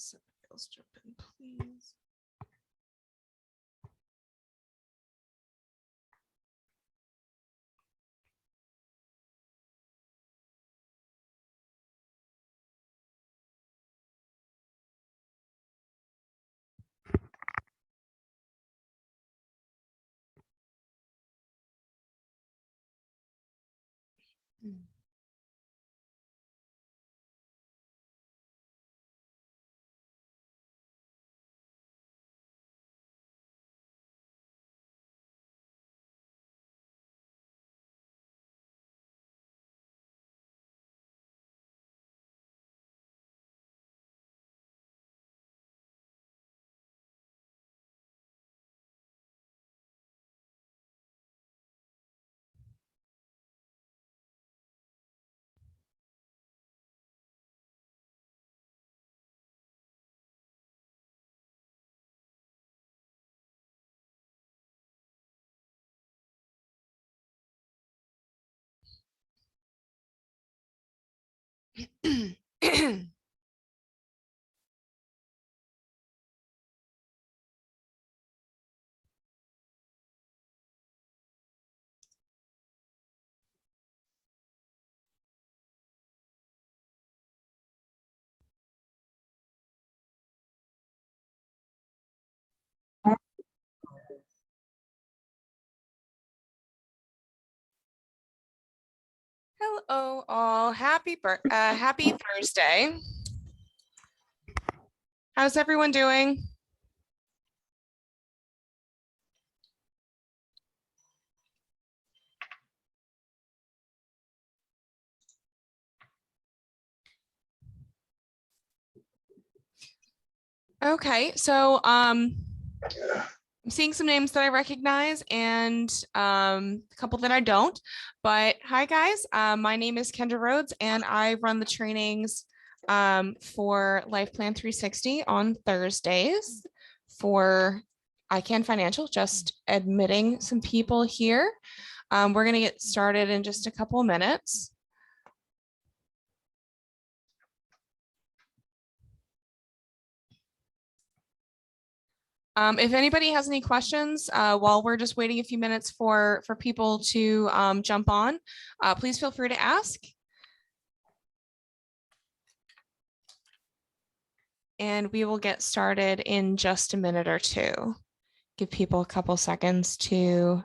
Somebody else jump in, please. Hello, all. Happy Thursday. How's everyone doing? Okay, so I'm seeing some names that I recognize and a couple that I don't. But hi, guys. My name is Kendra Rhodes, and I run the trainings for Life Plan 360 on Thursdays for ICANN Financial, just admitting some people here. We're going to get started in just a couple of minutes. If anybody has any questions while we're just waiting a few minutes for people to jump on, please feel free to ask. And we will get started in just a minute or two. Give people a couple seconds to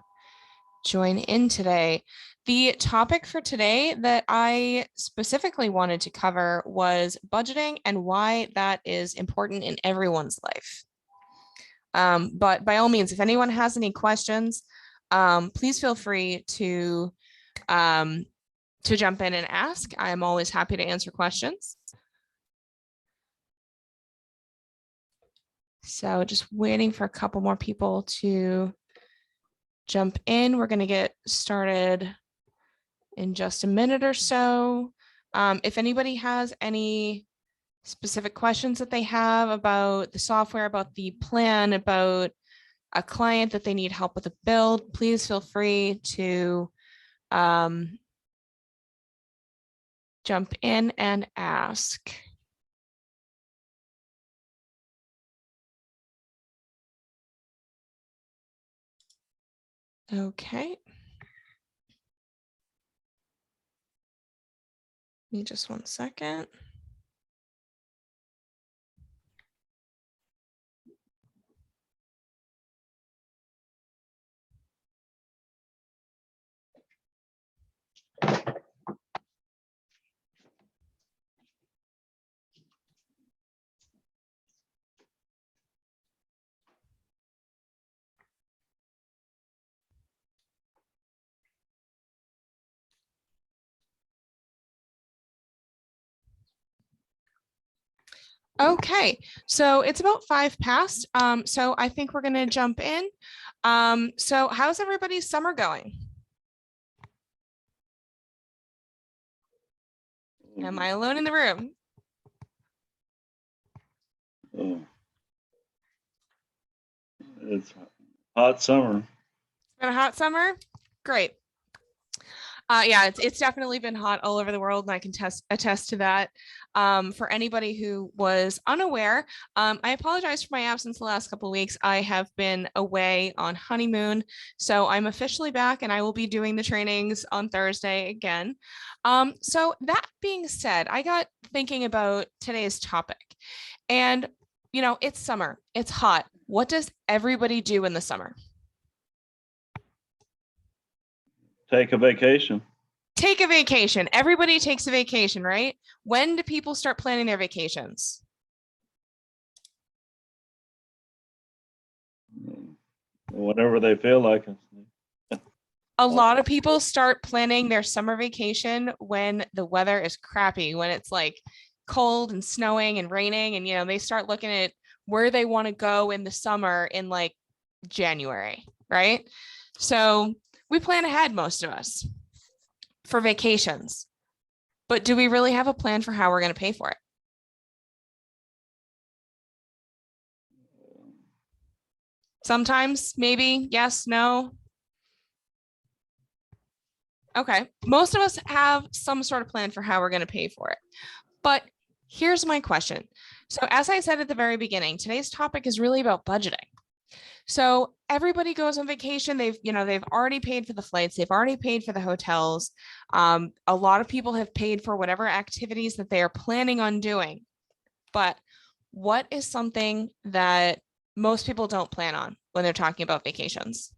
join in today. The topic for today that I specifically wanted to cover was budgeting and why that is important in everyone's life. But by all means, if anyone has any questions, please feel free to jump in and ask. I'm always happy to answer questions. So just waiting for a couple more people to jump in. We're going to get started in just a minute or so. If anybody has any specific questions that they have about the software, about the plan, about a client that they need help with a build, please feel free to jump in and ask. Okay. Give me just 1 second. Okay, so it's about 5 past. So I think we're going to jump in. So how's everybody's summer going? Am I alone in the room? It's hot summer. It's been a hot summer? Great. Yeah, it's definitely been hot all over the world, and I can attest to that. For anybody who was unaware, I apologize for my absence the last couple of weeks. I have been away on honeymoon, so I'm officially back, and I will be doing the trainings on Thursday again. So that being said, I got thinking about today's topic, and it's summer, it's hot. What does everybody do in the summer? Take a vacation. Take a vacation. Everybody takes a vacation, right? When do people start planning their vacations? Whenever they feel like it. A lot of people start planning their summer vacation when the weather is crappy, when it's like cold and snowing and raining, and they start looking at where they want to go in the summer in like January, right? So we plan ahead, most of us, for vacations. But do we really have a plan for how we're going to pay for it? Sometimes, maybe, yes, no. Okay, most of us have some sort of plan for how we're going to pay for it. But here's my question. So as I said at the very beginning, today's topic is really about budgeting. So everybody goes on vacation. They've already paid for the flights. They've already paid for the hotels. A lot of people have paid for whatever activities that they are planning on doing. But what is something that most people don't plan on when they're talking about vacations?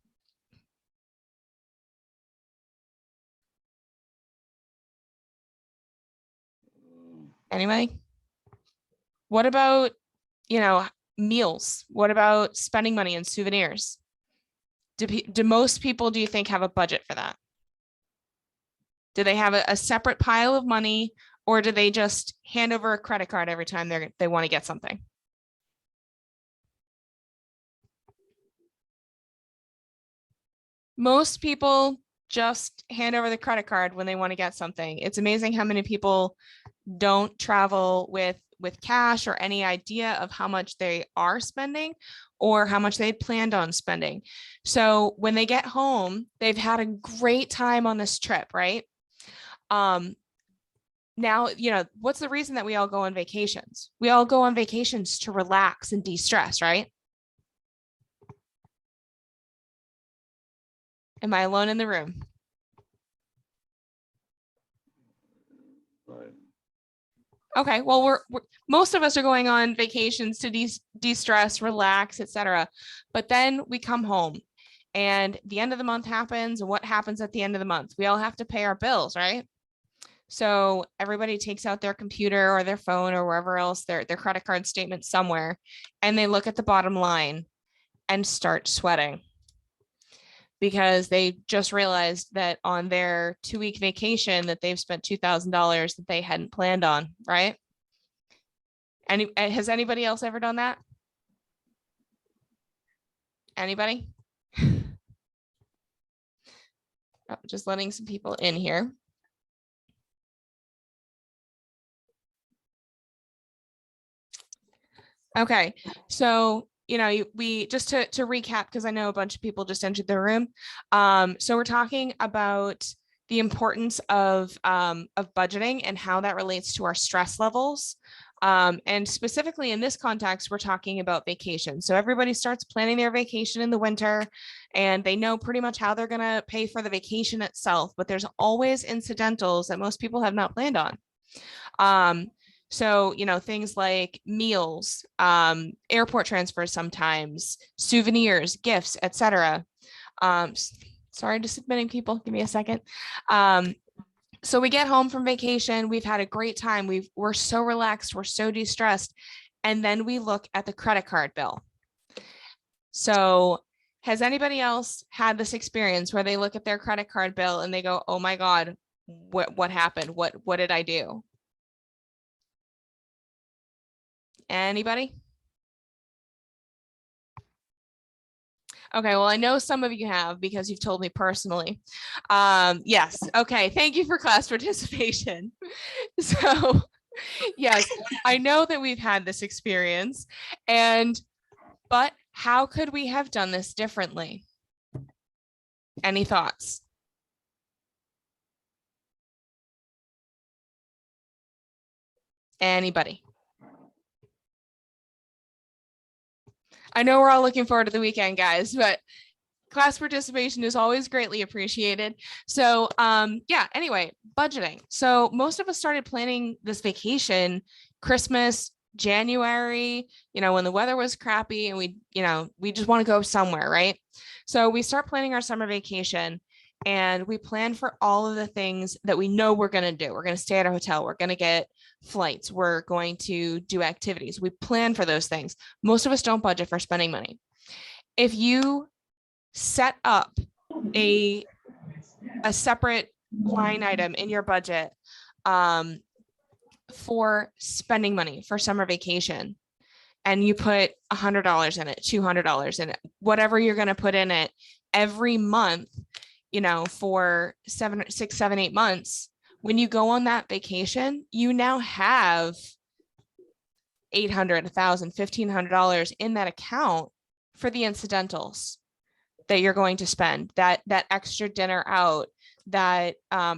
Anybody? What about, meals? What about spending money on souvenirs? Do most people, do you think, have a budget for that? Do they have a separate pile of money, or do they just hand over a credit card every time they want to get something? Most people just hand over the credit card when they want to get something. It's amazing how many people don't travel with cash or any idea of how much they are spending or how much they planned on spending. So when they get home, they've had a great time on this trip, right? Now, what's the reason that we all go on vacations? We all go on vacations to relax and de-stress, right? Am I alone in the room? Right. Okay, well, we're most of us are going on vacations to de-stress, relax, etc. But then we come home and the end of the month happens. And what happens at the end of the month? We all have to pay our bills, right? So everybody takes out their computer or their phone or wherever else, their credit card statement somewhere, and they look at the bottom line and start sweating because they just realized that on their 2-week vacation that they've spent $2,000 that they hadn't planned on, right? Has anybody else ever done that? Anybody? Oh, just letting some people in here. Okay, so we just to recap, because I know a bunch of people just entered the room. So we're talking about the importance of budgeting and how that relates to our stress levels. And specifically in this context, we're talking about vacation. So everybody starts planning their vacation in the winter, and they know pretty much how they're going to pay for the vacation itself, but there's always incidentals that most people have not planned on. So, things like meals, airport transfers, sometimes souvenirs, gifts, etc. Sorry, just admitting people. Give me a second. So we get home from vacation. We've had a great time. We're so relaxed. We're so de-stressed. And then we look at the credit card bill. So has anybody else had this experience where they look at their credit card bill and they go, oh my God, what happened? What did I do? Anybody? Okay, well, I know some of you have because you've told me personally. Yes, okay, thank you for class participation. So, yes, I know that we've had this experience, but how could we have done this differently? Any thoughts? Anybody? I know we're all looking forward to the weekend, guys, but class participation is always greatly appreciated. So yeah, anyway, budgeting. So most of us started planning this vacation Christmas, January, when the weather was crappy and we just want to go somewhere, right? So we start planning our summer vacation and we plan for all of the things that we know we're going to do. We're going to stay at a hotel. We're going to get flights. We're going to do activities. We plan for those things. Most of us don't budget for spending money. If you set up a separate line item in your budget for spending money for summer vacation, and you put $100 in it, $200 in it, whatever you're going to put in it every month, for 7, 6, 7, 8 months, when you go on that vacation, you now have $800, $1,000, $1,500 in that account for the incidentals that you're going to spend, that extra dinner out, that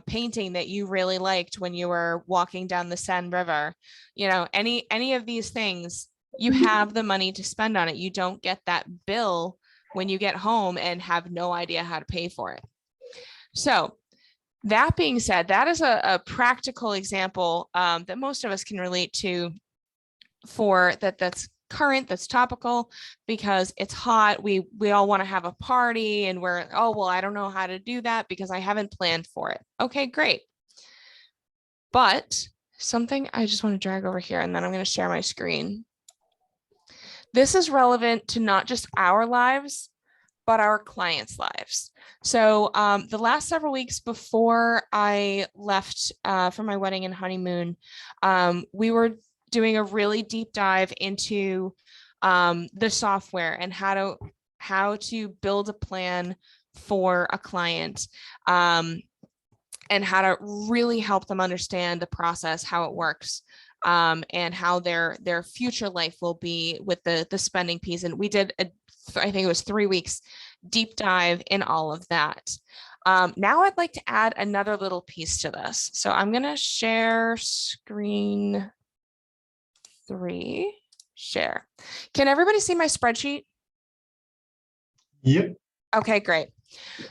painting that you really liked when you were walking down the Seine River, any of these things, you have the money to spend on it. You don't get that bill when you get home and have no idea how to pay for it. So that being said, that is a practical example that most of us can relate to for that's current, that's topical, because it's hot. We all want to have a party and we're, oh, well, I don't know how to do that because I haven't planned for it. Okay, great. But something I just want to drag over here and then I'm going to share my screen. This is relevant to not just our lives, but our clients' lives. So the last several weeks before I left for my wedding and honeymoon, we were doing a really deep dive into the software and how to build a plan for a client, and how to really help them understand the process, how it works, and how their future life will be with the spending piece. And we did I think it was 3 weeks deep dive in all of that. Now I'd like to add another little piece to this. So I'm going to share screen 3, share. Can everybody see my spreadsheet? Yep. Okay, great.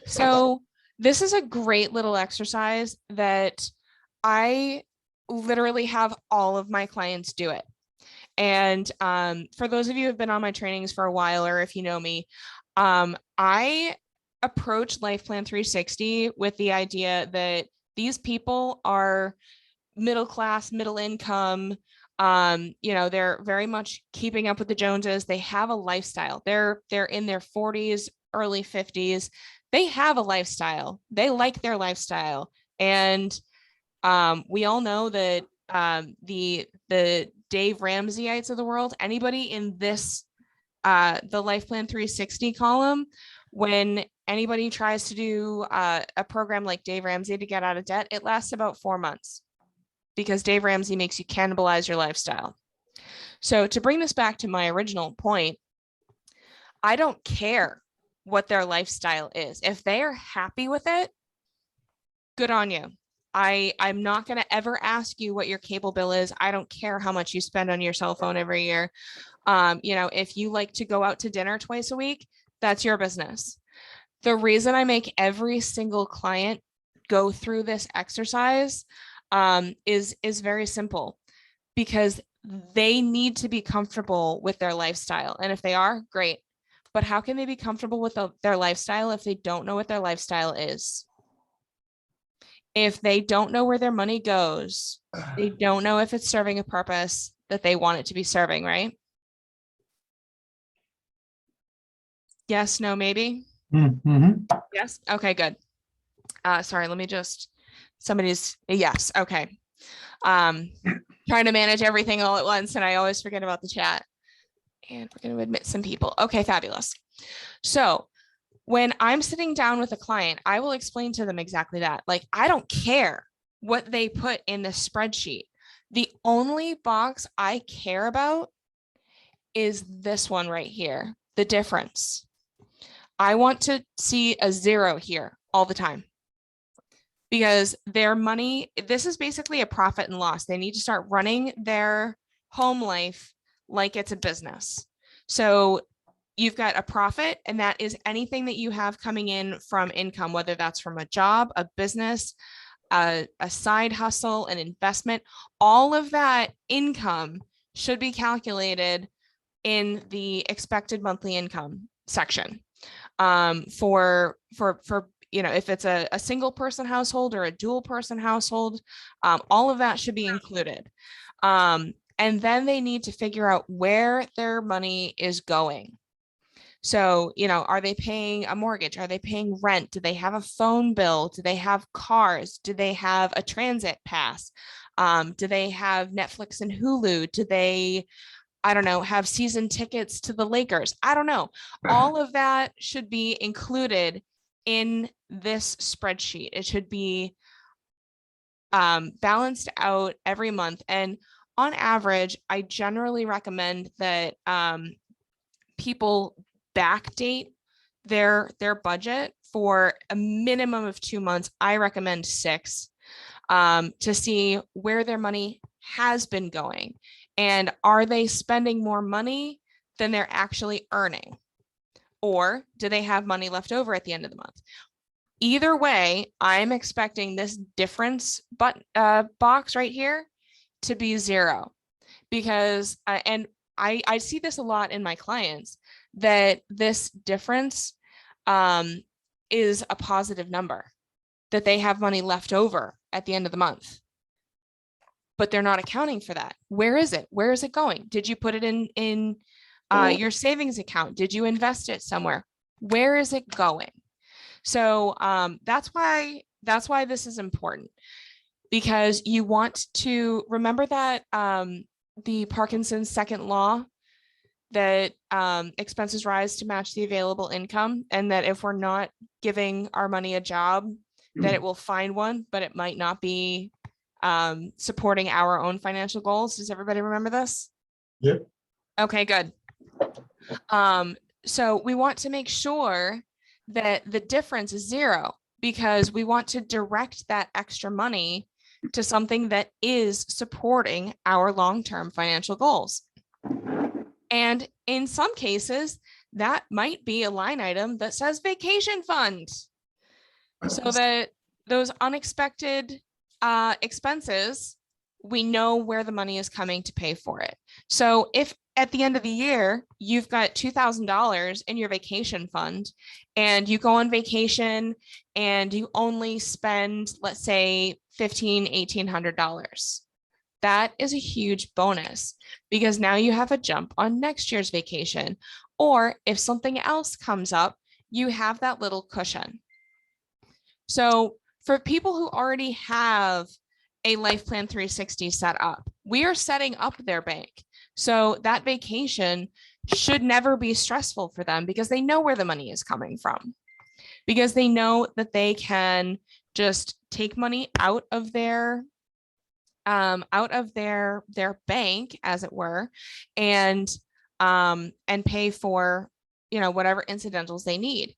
So this is a great little exercise that I literally have all of my clients do it. And for those of you who have been on my trainings for a while, or if you know me, I approach Life Plan 360 with the idea that these people are middle class, middle income. They're very much keeping up with the Joneses. They have a lifestyle. They're in their 40s, early 50s. They have a lifestyle. They like their lifestyle. And we all know that the Dave Ramseyites of the world, anybody in this the Life Plan 360 column, when anybody tries to do a program like Dave Ramsey to get out of debt, it lasts about 4 months because Dave Ramsey makes you cannibalize your lifestyle. So to bring this back to my original point, I don't care what their lifestyle is. If they are happy with it, good on you. I'm not going to ever ask you what your cable bill is. I don't care how much you spend on your cell phone every year. If you like to go out to dinner twice a week, that's your business. The reason I make every single client go through this exercise is very simple, because they need to be comfortable with their lifestyle. And if they are, great. But how can they be comfortable with their lifestyle if they don't know what their lifestyle is? If they don't know where their money goes, they don't know if it's serving a purpose that they want it to be serving, right? Yes, no, maybe? Mm-hmm. Yes. Okay, good. Sorry, let me just, yes. Okay. Trying to manage everything all at once and I always forget about the chat. And we're going to admit some people. Okay, fabulous. So when I'm sitting down with a client, I will explain to them exactly that. Like, I don't care what they put in the spreadsheet. The only box I care about is this one right here, the difference. I want to see a 0 here all the time. because their money, this is basically a profit and loss. They need to start running their home life like it's a business. So you've got a profit, and that is anything that you have coming in from income, whether that's from a job, a business, a side hustle, an investment. All of that income should be calculated in the expected monthly income section. For if it's a single person household or a dual person household, all of that should be included. And then they need to figure out where their money is going. So, are they paying a mortgage? Are they paying rent? Do they have a phone bill? Do they have cars? Do they have a transit pass? Do they have Netflix and Hulu? Do they, I don't know, have season tickets to the Lakers? I don't know. All of that should be included in this spreadsheet. It should be balanced out every month. And on average, I generally recommend that people backdate their budget for a minimum of 2 months. I recommend 6, to see where their money has been going, and are they spending more money than they're actually earning, or do they have money left over at the end of the month? Either way, I'm expecting this difference box right here to be 0, because and I see this a lot in my clients, that this difference is a positive number, that they have money left over at the end of the month, but they're not accounting for that. Where is it? Where is it going? Did you put it in your savings account? Did you invest it somewhere? Where is it going? So that's why this is important, because you want to remember that the Parkinson's second law, that expenses rise to match the available income, and that if we're not giving our money a job, that it will find one, but it might not be supporting our own financial goals. Does everybody remember this? Yep. Okay, good. So we want to make sure that the difference is 0, because we want to direct that extra money to something that is supporting our long-term financial goals. And in some cases, that might be a line item that says vacation fund, so that those unexpected expenses, we know where the money is coming to pay for it. So if at the end of the year, you've got $2,000 in your vacation fund, and you go on vacation and you only spend, let's say, $1,500-$1,800, that is a huge bonus, because now you have a jump on next year's vacation. Or if something else comes up, you have that little cushion. So for people who already have a Life Plan 360 set up, we are setting up their bank. So that vacation should never be stressful for them, because they know where the money is coming from, because they know that they can just take money out of their bank, as it were, and pay for, whatever incidentals they need.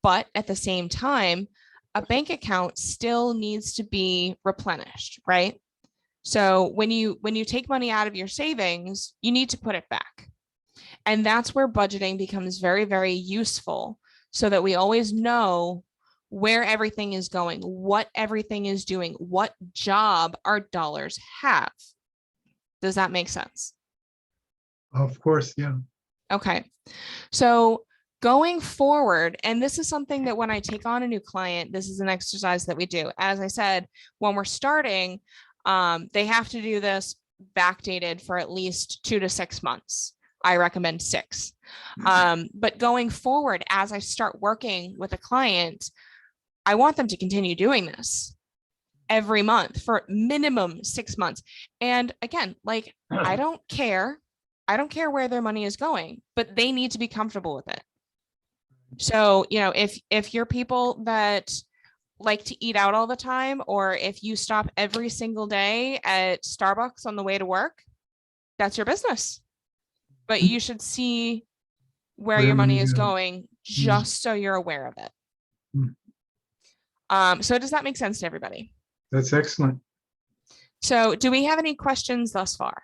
But at the same time, a bank account still needs to be replenished, right? So when you take money out of your savings, you need to put it back. And that's where budgeting becomes very, very useful, so that we always know where everything is going, what everything is doing, what job our dollars have. Does that make sense? Of course, yeah. Okay. So going forward, and this is something that when I take on a new client, this is an exercise that we do. As I said, when we're starting, they have to do this backdated for at least 2 to 6 months. I recommend 6. But going forward, as I start working with a client, I want them to continue doing this every month for minimum 6 months. And again, like, I don't care where their money is going, but they need to be comfortable with it. So, if you're people that like to eat out all the time, or if you stop every single day at Starbucks on the way to work, that's your business. But you should see where your money is going, just so you're aware of it. So does that make sense to everybody? That's excellent. So do we have any questions thus far?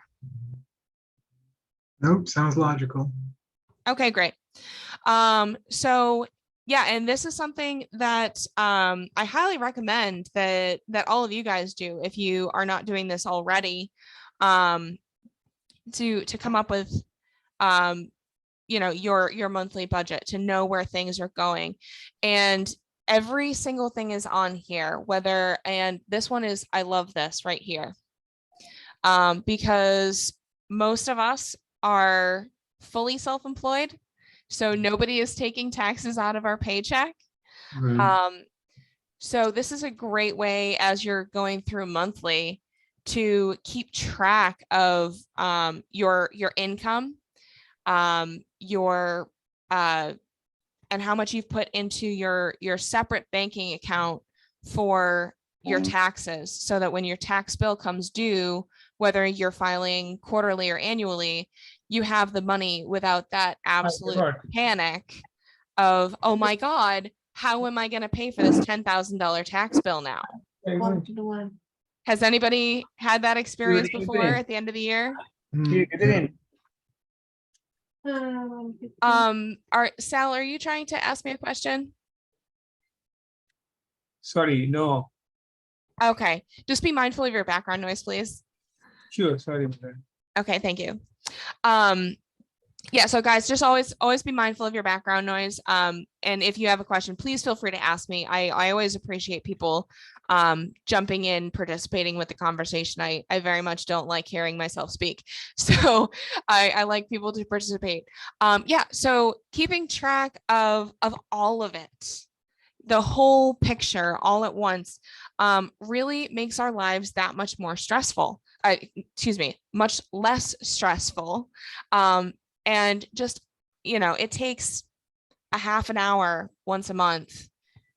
Nope, sounds logical. Okay, great. So yeah, and this is something that I highly recommend that all of you guys do if you are not doing this already, to come up with your monthly budget, to know where things are going. And every single thing is on here, and this one is, I love this right here, because most of us are fully self-employed, so nobody is taking taxes out of our paycheck. Right. So this is a great way, as you're going through monthly, to keep track of your income, your and how much you've put into your separate banking account for your taxes, so that when your tax bill comes due, whether you're filing quarterly or annually, you have the money without that absolute panic of, oh my God, how am I going to pay for this $10,000 tax bill now? Has anybody had that experience before at the end of the year? Mm, Sal, are you trying to ask me a question? Sorry, no. Okay, just be mindful of your background noise, please. Sure, sorry. Madam. Okay, thank you. Yeah, so guys, just always be mindful of your background noise. And if you have a question, please feel free to ask me. I always appreciate people jumping in, participating with the conversation. I very much don't like hearing myself speak. So I like people to participate. Yeah, so keeping track of all of it, the whole picture all at once, really makes our lives that much more stressful. Much less stressful. And just, it takes a half an hour once a month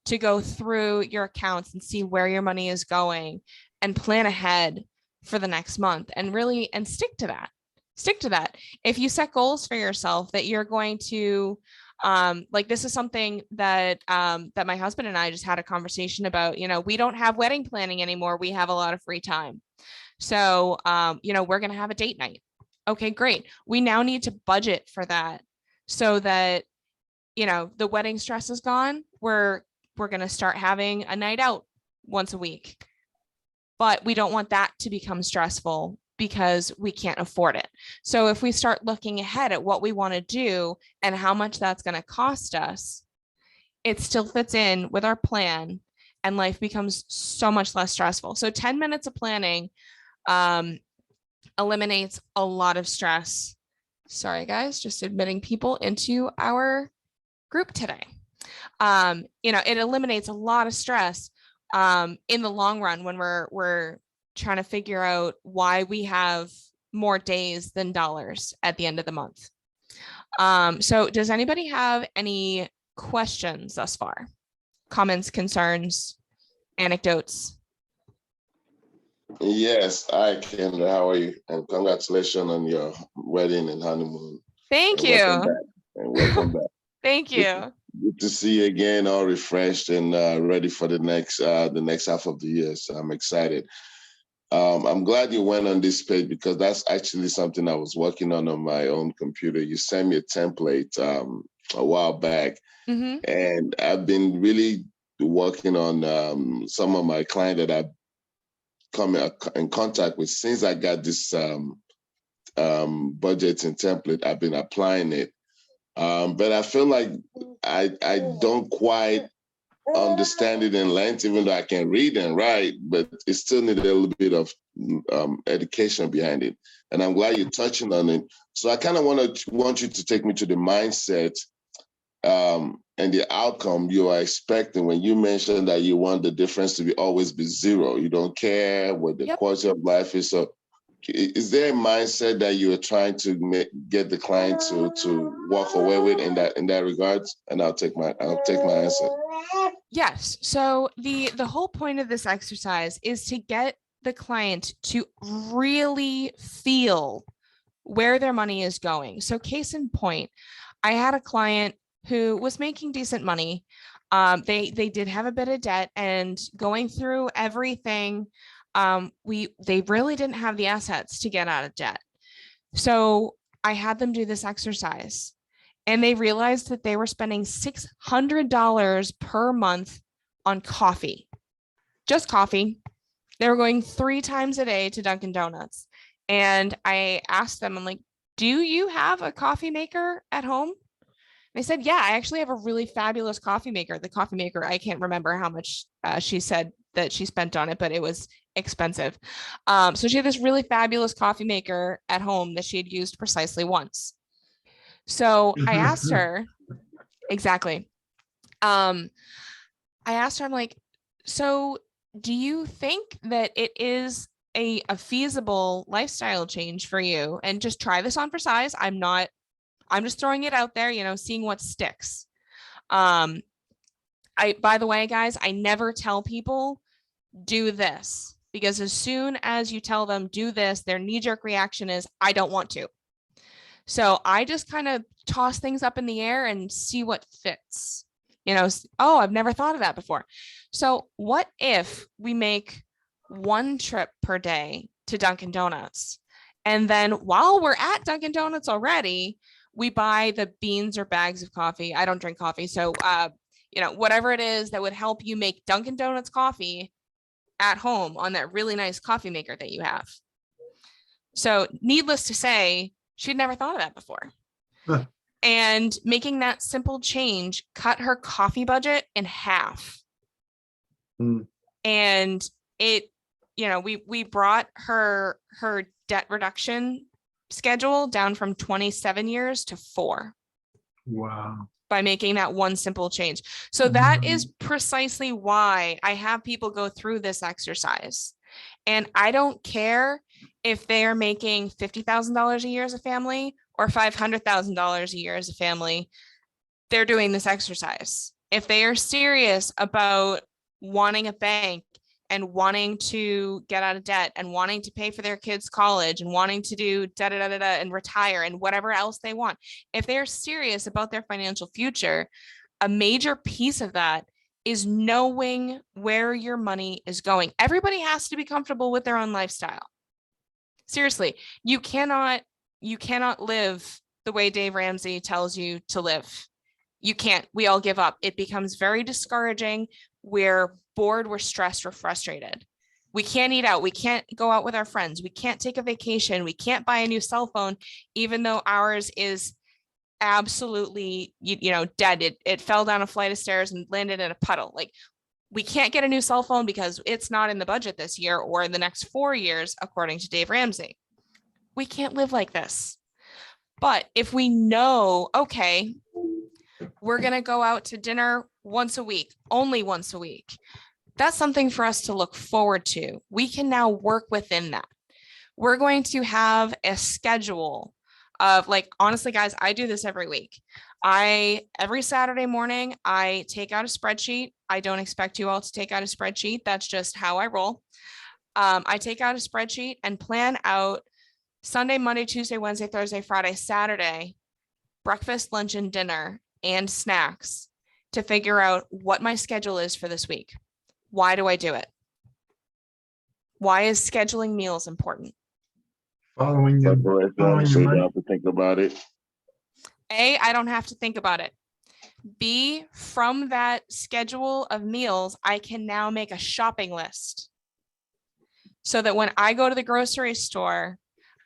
to go through your accounts and see where your money is going and plan ahead for the next month, and really, and stick to that. If you set goals for yourself that you're going to, like, this is something that that my husband and I just had a conversation about. We don't have wedding planning anymore. We have a lot of free time. So, we're going to have a date night. Okay, great. We now need to budget for that, so that, the wedding stress is gone. We're going to start having a night out once a week. But we don't want that to become stressful because we can't afford it. So if we start looking ahead at what we want to do and how much that's going to cost us, it still fits in with our plan, and life becomes so much less stressful. So 10 minutes of planning eliminates a lot of stress. Sorry, guys, just admitting people into our group today. It eliminates a lot of stress in the long run, when we're trying to figure out why we have more days than dollars at the end of the month. So does anybody have any questions thus far? Comments, concerns, anecdotes? Yes, hi Kendra, how are you? And congratulations on your wedding and honeymoon. Thank And you. welcome back. And welcome back. Thank you. Good to see you again, all refreshed and ready for the next half of the year. So I'm excited. I'm glad you went on this page, because that's actually something I was working on my own computer. You sent me a template a while back, and I've been really working on some of my clients that I've come in contact with since I got this budgeting template. I've been applying it, but I feel like I don't quite understand it in length, even though I can read and write, but it still needed a little bit of education behind it. And I'm glad you're touching on it. So I kind of want you to take me to the mindset and the outcome you are expecting when you mentioned that you want the difference to always be zero. You don't care what the quality of life is. So is there a mindset that you are trying to get the client to walk away with in that regards? And I'll take my answer. Yes. So the whole point of this exercise is to get the client to really feel where their money is going. So case in point, I had a client who was making decent money, They did have a bit of debt, and going through everything, they really didn't have the assets to get out of debt. So I had them do this exercise, and they realized that they were spending $600 per month on coffee, just coffee. They were going 3 times a day to Dunkin' Donuts. And I asked them, I'm like, do you have a coffee maker at home? They said, yeah, I actually have a really fabulous coffee maker. The coffee maker, I can't remember how much she said that she spent on it, but it was expensive. So she had this really fabulous coffee maker at home that she had used precisely once. So I asked her, exactly. I asked her, I'm like, so do you think that it is a feasible lifestyle change for you? And just try this on for size. I'm just throwing it out there, seeing what sticks. By the way, guys, I never tell people do this, because as soon as you tell them do this, their knee-jerk reaction is, I don't want to. So I just kind of toss things up in the air and see what fits. Oh, I've never thought of that before. So what if we make 1 trip per day to Dunkin' Donuts? And then while we're at Dunkin' Donuts already, we buy the beans or bags of coffee. I don't drink coffee. So, whatever it is that would help you make Dunkin' Donuts coffee at home on that really nice coffee maker that you have. So needless to say, she'd never thought of that before. Huh. And making that simple change cut her coffee budget in half. Mm. And it, we brought her debt reduction schedule down from 27 years to 4 Wow. by making that one simple change. So that is precisely why I have people go through this exercise. And I don't care if they are making $50,000 a year as a family or $500,000 a year as a family. They're doing this exercise. If they are serious about wanting a bank and wanting to get out of debt and wanting to pay for their kids' college and wanting to do and retire and whatever else they want, if they're serious about their financial future, a major piece of that is knowing where your money is going. Everybody has to be comfortable with their own lifestyle. Seriously, you cannot live the way Dave Ramsey tells you to live. You can't. We all give up. It becomes very discouraging. We're bored, we're stressed, we're frustrated. We can't eat out. We can't go out with our friends. We can't take a vacation. We can't buy a new cell phone, even though ours is absolutely, dead. It fell down a flight of stairs and landed in a puddle. Like, we can't get a new cell phone because it's not in the budget this year or in the next 4 years, according to Dave Ramsey. We can't live like this. But if we know, okay, we're going to go out to dinner once a week, only once a week, that's something for us to look forward to. We can now work within that. We're going to have a schedule of, like, honestly, guys, I do this every week. Every Saturday morning, I take out a spreadsheet. I don't expect you all to take out a spreadsheet. That's just how I roll. I take out a spreadsheet and plan out Sunday, Monday, Tuesday, Wednesday, Thursday, Friday, Saturday, breakfast, lunch, and dinner, and snacks to figure out what my schedule is for this week. Why do I do it? Why is scheduling meals important? Following But them. boy, if you Following honestly your money. have to think about it. A, I don't have to think about it. B, from that schedule of meals, I can now make a shopping list so that when I go to the grocery store,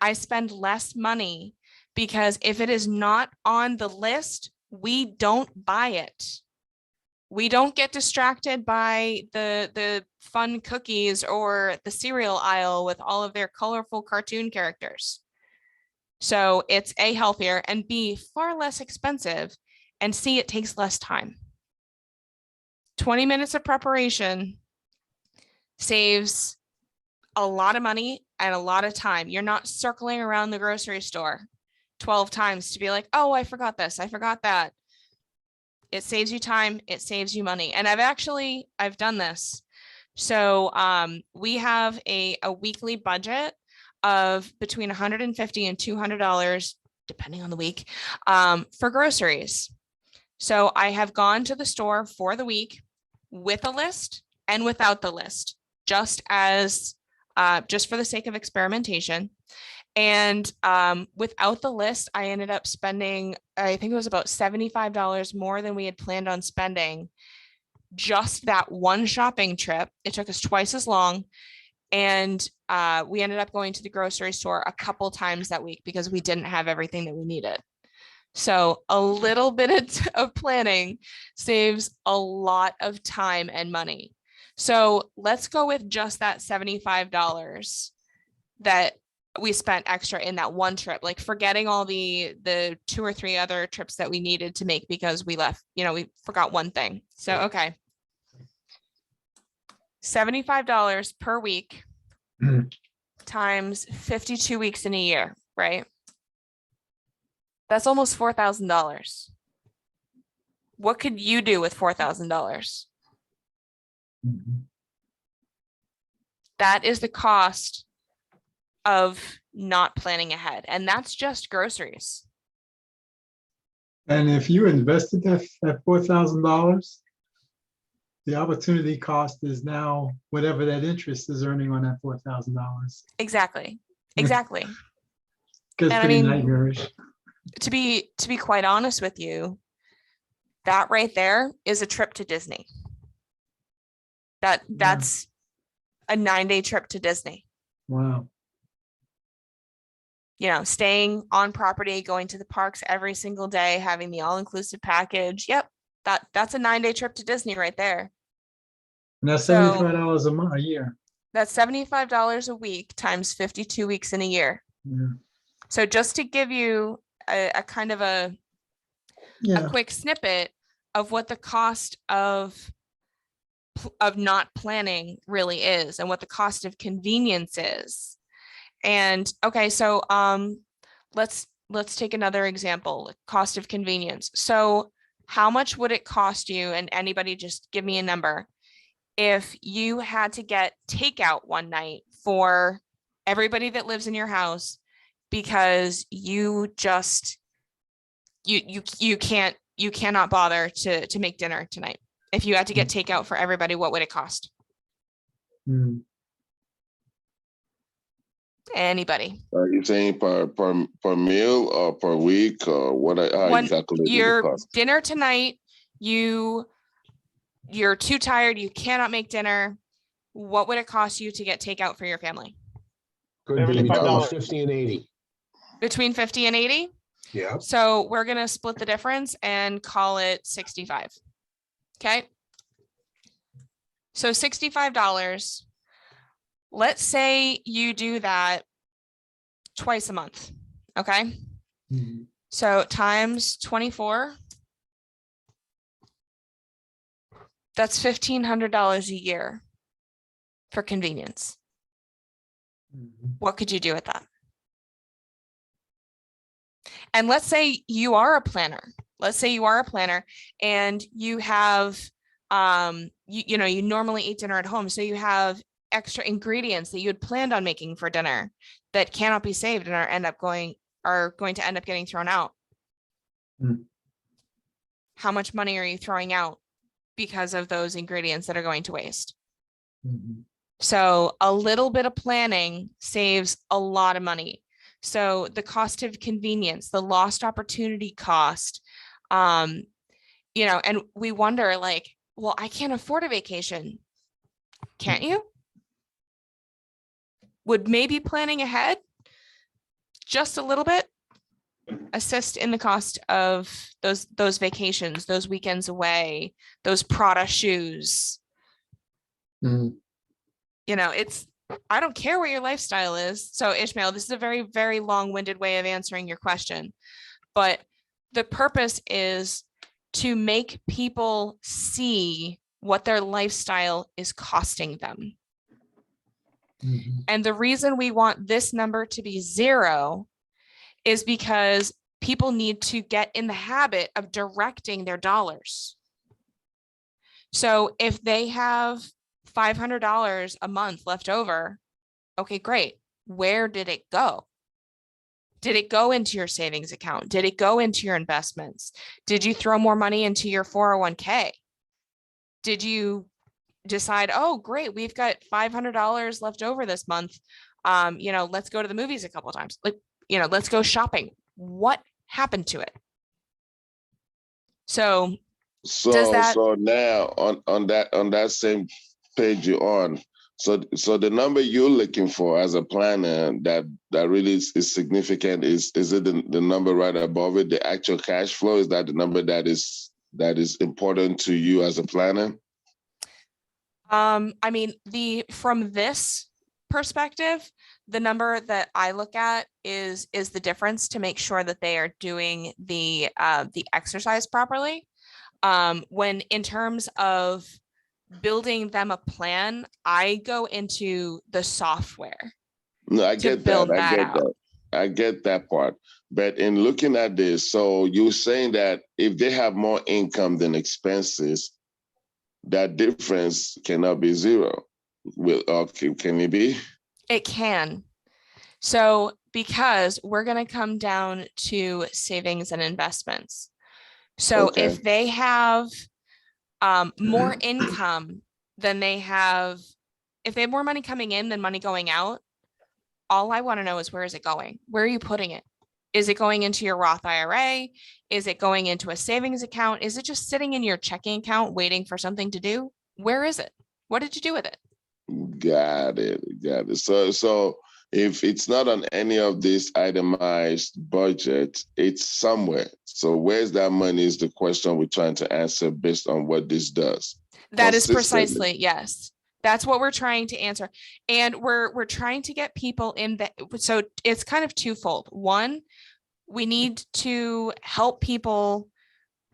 I spend less money, because if it is not on the list, we don't buy it. We don't get distracted by the fun cookies or the cereal aisle with all of their colorful cartoon characters. So it's A, healthier, and B, far less expensive, and C, it takes less time. 20 minutes of preparation saves a lot of money and a lot of time. You're not circling around the grocery store 12 times to be like, oh, I forgot this, I forgot that. It saves you time, it saves you money. And I've done this. So we have a weekly budget of between $150 and $200, depending on the week, for groceries. So I have gone to the store for the week with a list and without the list, just for the sake of experimentation. And without the list, I ended up spending, I think it was about $75 more than we had planned on spending. Just that one shopping trip. It took us twice as long. And we ended up going to the grocery store a couple times that week because we didn't have everything that we needed. So a little bit of planning saves a lot of time and money. So let's go with just that $75 that we spent extra in that one trip, like forgetting all the 2 or 3 other trips that we needed to make because we left, we forgot one thing. So, okay. $75 per week times 52 weeks in a year, right? That's almost $4,000. What could you do with $4,000? That is the cost of not planning ahead. And that's just groceries. And if you invested that $4,000, the opportunity cost is now whatever that interest is earning on that $4,000. Exactly. Exactly. Gets And I pretty mean, nightmarish. To be quite honest with you, that right there is a trip to Disney. That's a 9-day trip to Disney. Wow. Staying on property, going to the parks every single day, having the all-inclusive package. Yep. That's a 9-day trip to Disney right there. And that's So $75 a year. that's $75 a week times 52 weeks in a year. Yeah. So just to give you a kind of a quick snippet of what the cost of not planning really is and what the cost of convenience is. And okay, so let's take another example, cost of convenience. So how much would it cost you, and anybody just give me a number, if you had to get takeout one night for everybody that lives in your house because you cannot bother to make dinner tonight? If you had to get takeout for everybody, what would it cost? Anybody? Are you saying per meal or per week or what? How you calculate the Your cost? dinner tonight, you're too tired, you cannot make dinner. What would it cost you to get takeout for your family? Could be between 50 and 80. Between 50 and 80? Yeah. So we're going to split the difference and call it 65. Okay. So $65. Let's say you do that twice a month. Okay. So times 24. That's $1,500 a year for convenience. What could you do with that? And let's say you are a planner. Let's say you are a planner and you have, you normally eat dinner at home. So you have extra ingredients that you had planned on making for dinner that cannot be saved and are going to end up getting thrown out. How much money are you throwing out because of those ingredients that are going to waste? So a little bit of planning saves a lot of money. So the cost of convenience, the lost opportunity cost, and we wonder like, well, I can't afford a vacation. Can't you? Would maybe planning ahead just a little bit assist in the cost of those vacations, those weekends away, those Prada shoes? I don't care what your lifestyle is. So Ishmael, this is a very, very long-winded way of answering your question, but the purpose is to make people see what their lifestyle is costing them. And the reason we want this number to be 0 is because people need to get in the habit of directing their dollars. So if they have $500 a month left over, okay, great. Where did it go? Did it go into your savings account? Did it go into your investments? Did you throw more money into your 401k? Did you decide, oh, great, we've got $500 left over this month. Let's go to the movies a couple of times. Let's go shopping. What happened to it? So does that, So now on that same page you're on, so the number you're looking for as a planner that really is significant is it the number right above it, the actual cash flow? Is that the number that is important to you as a planner? from this perspective, the number that I look at is the difference to make sure that they are doing the exercise properly. When in terms of building them a plan, I go into the software. No, I to get build that. I that get out. that. I get that part. But in looking at this, so you're saying that if they have more income than expenses, that difference cannot be zero. Can it be? It can. So because we're going to come down to savings and investments. So Okay. if they have more income than they have, if they have more money coming in than money going out, all I want to know is where is it going? Where are you putting it? Is it going into your Roth IRA? Is it going into a savings account? Is it just sitting in your checking account waiting for something to do? Where is it? What did you do with it? Got it. So if it's not on any of this itemized budget, it's somewhere. So where's that money is the question we're trying to answer based on what this does. That is Consistently. precisely, yes. That's what we're trying to answer. And we're trying to get people in that. So it's kind of twofold. One, we need to help people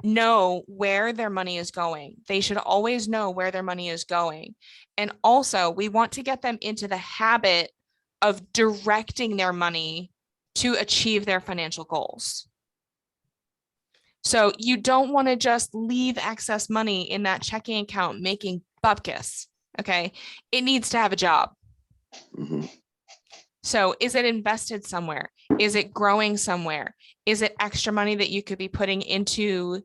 know where their money is going. They should always know where their money is going. And also, we want to get them into the habit of directing their money to achieve their financial goals. So you don't want to just leave excess money in that checking account making bupkis. Okay. It needs to have a job. Mhm. So is it invested somewhere? Is it growing somewhere? Is it extra money that you could be putting into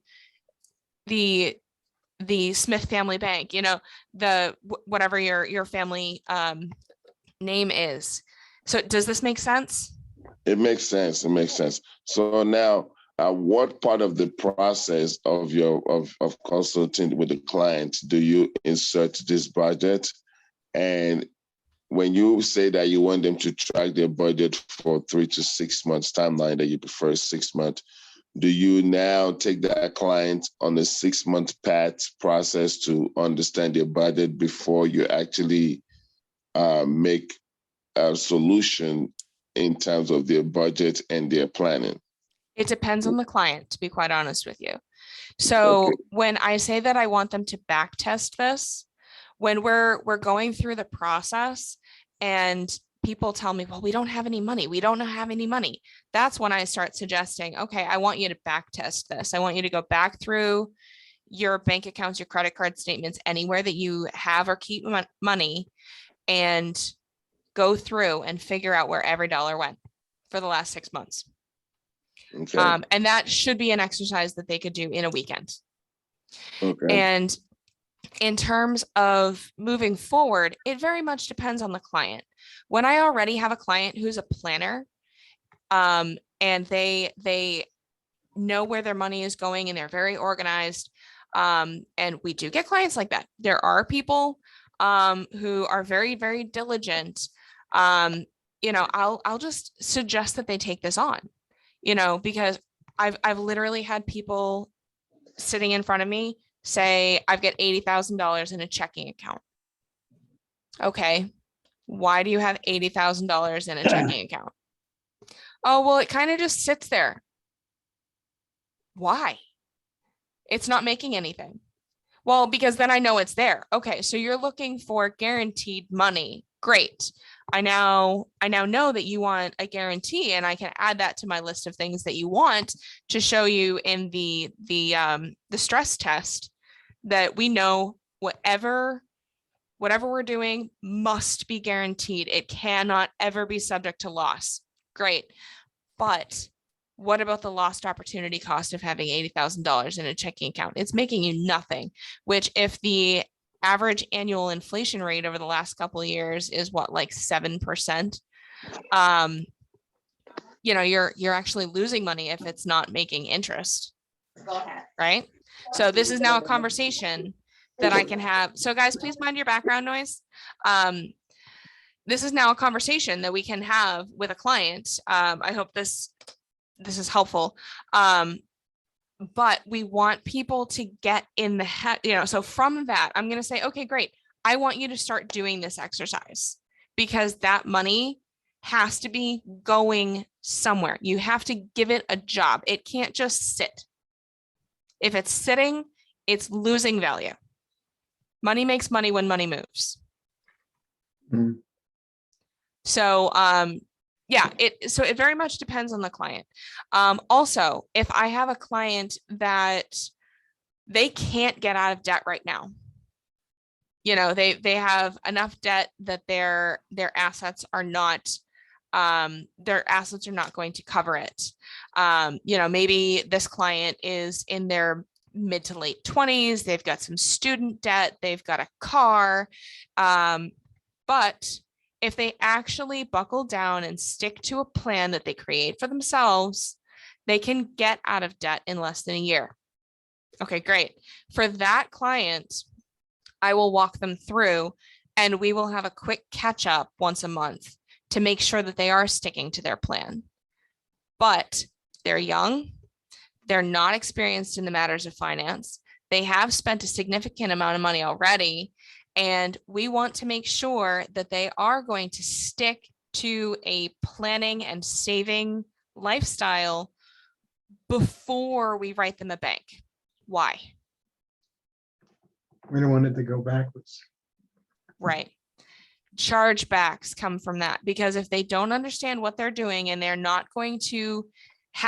the Smith family bank, whatever your family name is. So does this make sense? It makes sense. So now, what part of the process of your of consulting with the client do you insert this budget? And when you say that you want them to track their budget for 3 to 6 months timeline, that you prefer 6 months, do you now take that client on a 6-month path process to understand their budget before you actually make a solution in terms of their budget and their planning? It depends on the client, to be quite honest with you. So Okay. when I say that I want them to back test this, when we're going through the process and people tell me, well, we don't have any money. We don't have any money. That's when I start suggesting, okay, I want you to back test this. I want you to go back through your bank accounts, your credit card statements, anywhere that you have or keep money, and go through and figure out where every dollar went for the last 6 months. Okay. And that should be an exercise that they could do in a weekend. Okay. And in terms of moving forward, it very much depends on the client. When I already have a client who's a planner, and they know where their money is going and they're very organized, and we do get clients like that. There are people who are very, very diligent. I'll just suggest that they take this on, because I've literally had people sitting in front of me say, I've got $80,000 in a checking account. Okay. Why do you have $80,000 in a checking account? Oh, well, it kind of just sits there. Why? It's not making anything. Well, because then I know it's there. Okay. So you're looking for guaranteed money. Great. I now know that you want a guarantee, and I can add that to my list of things that you want to show you in the stress test that we know whatever we're doing must be guaranteed. It cannot ever be subject to loss. Great. But what about the lost opportunity cost of having $80,000 in a checking account? It's making you nothing, which if the average annual inflation rate over the last couple of years is what, like 7%, you're actually losing money if it's not making interest. Right? So this is now a conversation that I can have. So guys, please mind your background noise. This is now a conversation that we can have with a client. I hope this is helpful. But we want people to get in the head, so from that, I'm going to say, okay, great. I want you to start doing this exercise because that money has to be going somewhere. You have to give it a job. It can't just sit. If it's sitting, it's losing value. Money makes money when money moves. Mhm. So, yeah, it very much depends on the client. Also, if I have a client that they can't get out of debt right now, they have enough debt that their assets are not going to cover it. Maybe this client is in their mid to late 20s. They've got some student debt. They've got a car. But if they actually buckle down and stick to a plan that they create for themselves, they can get out of debt in less than a year. Okay, great. For that client, I will walk them through and we will have a quick catch up once a month to make sure that they are sticking to their plan. But they're young. They're not experienced in the matters of finance. They have spent a significant amount of money already. And we want to make sure that they are going to stick to a planning and saving lifestyle before we write them a bank. Why? We don't want it to go backwards. Right. Chargebacks come from that because if they don't understand what they're doing and they're not going to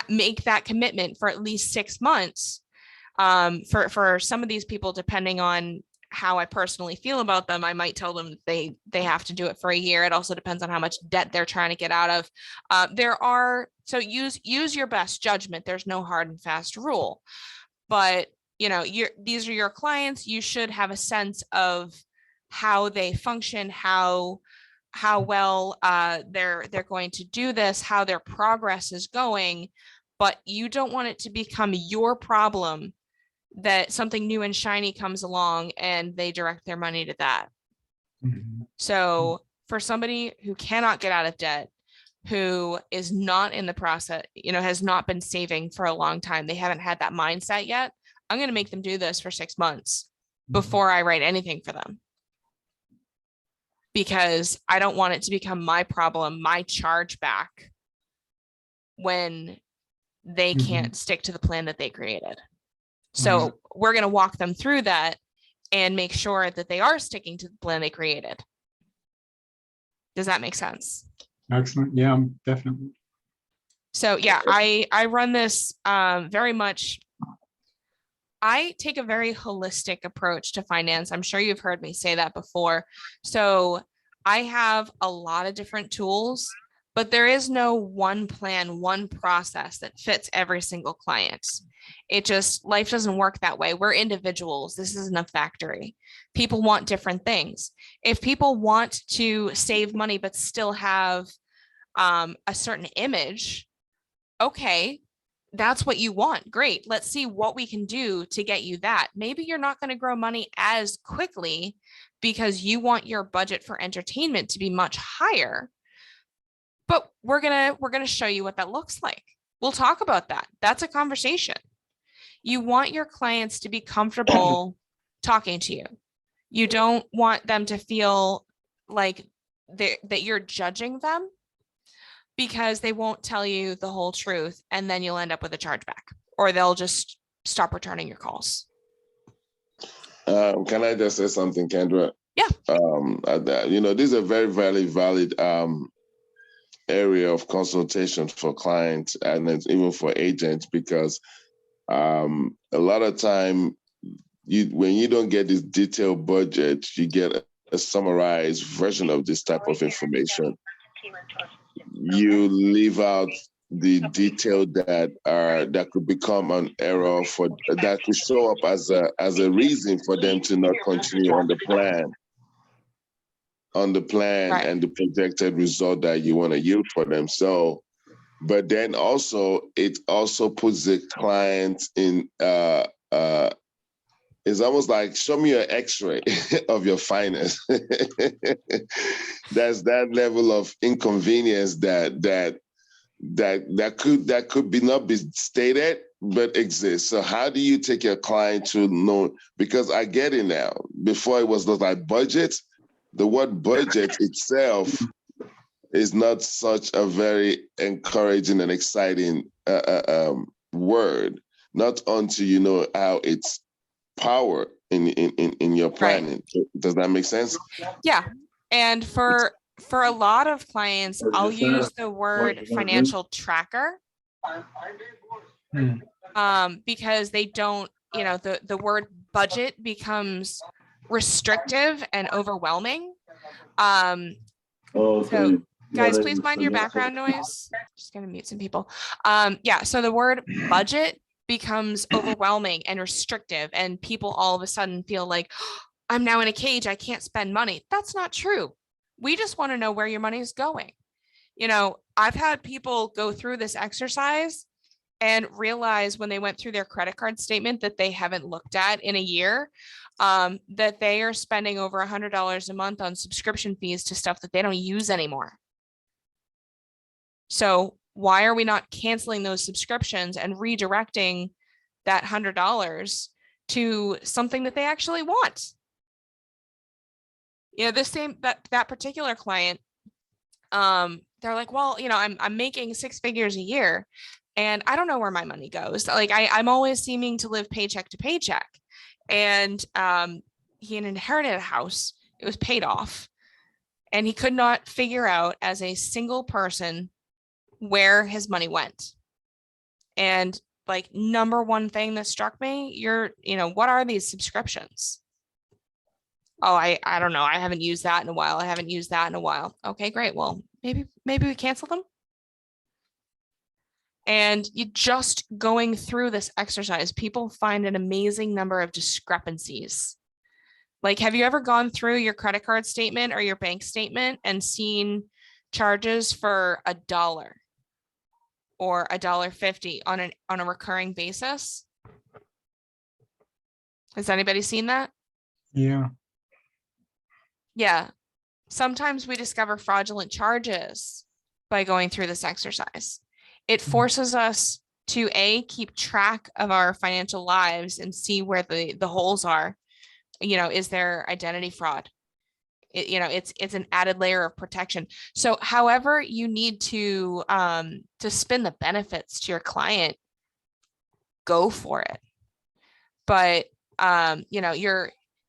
make that commitment for at least 6 months, for some of these people, depending on how I personally feel about them, I might tell them they have to do it for a year. It also depends on how much debt they're trying to get out of. So use your best judgment. There's no hard and fast rule, but these are your clients. You should have a sense of how they function, how well they're going to do this, how their progress is going, but you don't want it to become your problem that something new and shiny comes along and they direct their money to that. Mhm. So for somebody who cannot get out of debt, who is not in the process, has not been saving for a long time, they haven't had that mindset yet, I'm going to make them do this for 6 months before I write anything for them. Because I don't want it to become my problem, my chargeback, when they can't stick to the plan that they created. So we're going to walk them through that and make sure that they are sticking to the plan they created. Does that make sense? Excellent. Yeah, definitely. So yeah, I run this very much. I take a very holistic approach to finance. I'm sure you've heard me say that before. So I have a lot of different tools, but there is no one plan, one process that fits every single client. Life doesn't work that way. We're individuals. This isn't a factory. People want different things. If people want to save money, but still have a certain image, okay, that's what you want. Great. Let's see what we can do to get you that. Maybe you're not going to grow money as quickly because you want your budget for entertainment to be much higher. But we're going to show you what that looks like. We'll talk about that. That's a conversation. You want your clients to be comfortable talking to you. You don't want them to feel like that you're judging them, because they won't tell you the whole truth and then you'll end up with a chargeback, or they'll just stop returning your calls. Can I just say something, Kendra? Yeah. This is a very, very valid area of consultation for clients and even for agents, because a lot of time when you don't get this detailed budget, you get a summarized version of this type of information. You leave out the detail that could become an error that could show up as a reason for them to not continue on the plan Right. and the projected result that you want to yield for them. So, but then also it also puts the client in it's almost like, show me your x-ray of your finance. That's that level of inconvenience that could be not be stated but exists. So how do you take your client to know? Because I get it now. Before it was like budget. The word budget itself is not such a very encouraging and exciting word. Not until you know how it's power in your planning. Right. Does that make sense? Yeah. And for a lot of clients, I'll use the word financial tracker because they don't, the word budget becomes restrictive and overwhelming. So guys, please mind your background noise. Just gonna mute some people. Yeah, so the word budget becomes overwhelming and restrictive, and people all of a sudden feel like, oh, I'm now in a cage, I can't spend money. That's not true. We just want to know where your money is going. I've had people go through this exercise and realize when they went through their credit card statement that they haven't looked at in a year, that they are spending over $100 a month on subscription fees to stuff that they don't use anymore. So why are we not canceling those subscriptions and redirecting that $100 to something that they actually want? That particular client, they're like, well, I'm making 6 figures a year and I don't know where my money goes. Like I'm always seeming to live paycheck to paycheck. And he had inherited a house. It was paid off. And he could not figure out as a single person where his money went. And like, number one thing that struck me, what are these subscriptions? Oh, I don't know. I haven't used that in a while. I haven't used that in a while. Okay, great. Well, maybe we cancel them. And you just going through this exercise, people find an amazing number of discrepancies. Like, have you ever gone through your credit card statement or your bank statement and seen charges for $1 or $1.50 on a recurring basis? Has anybody seen that? Yeah. Yeah. Sometimes we discover fraudulent charges by going through this exercise. It forces us to keep track of our financial lives and see where the holes are. Is there identity fraud? It's an added layer of protection. So however you need to spin the benefits to your client, go for it. But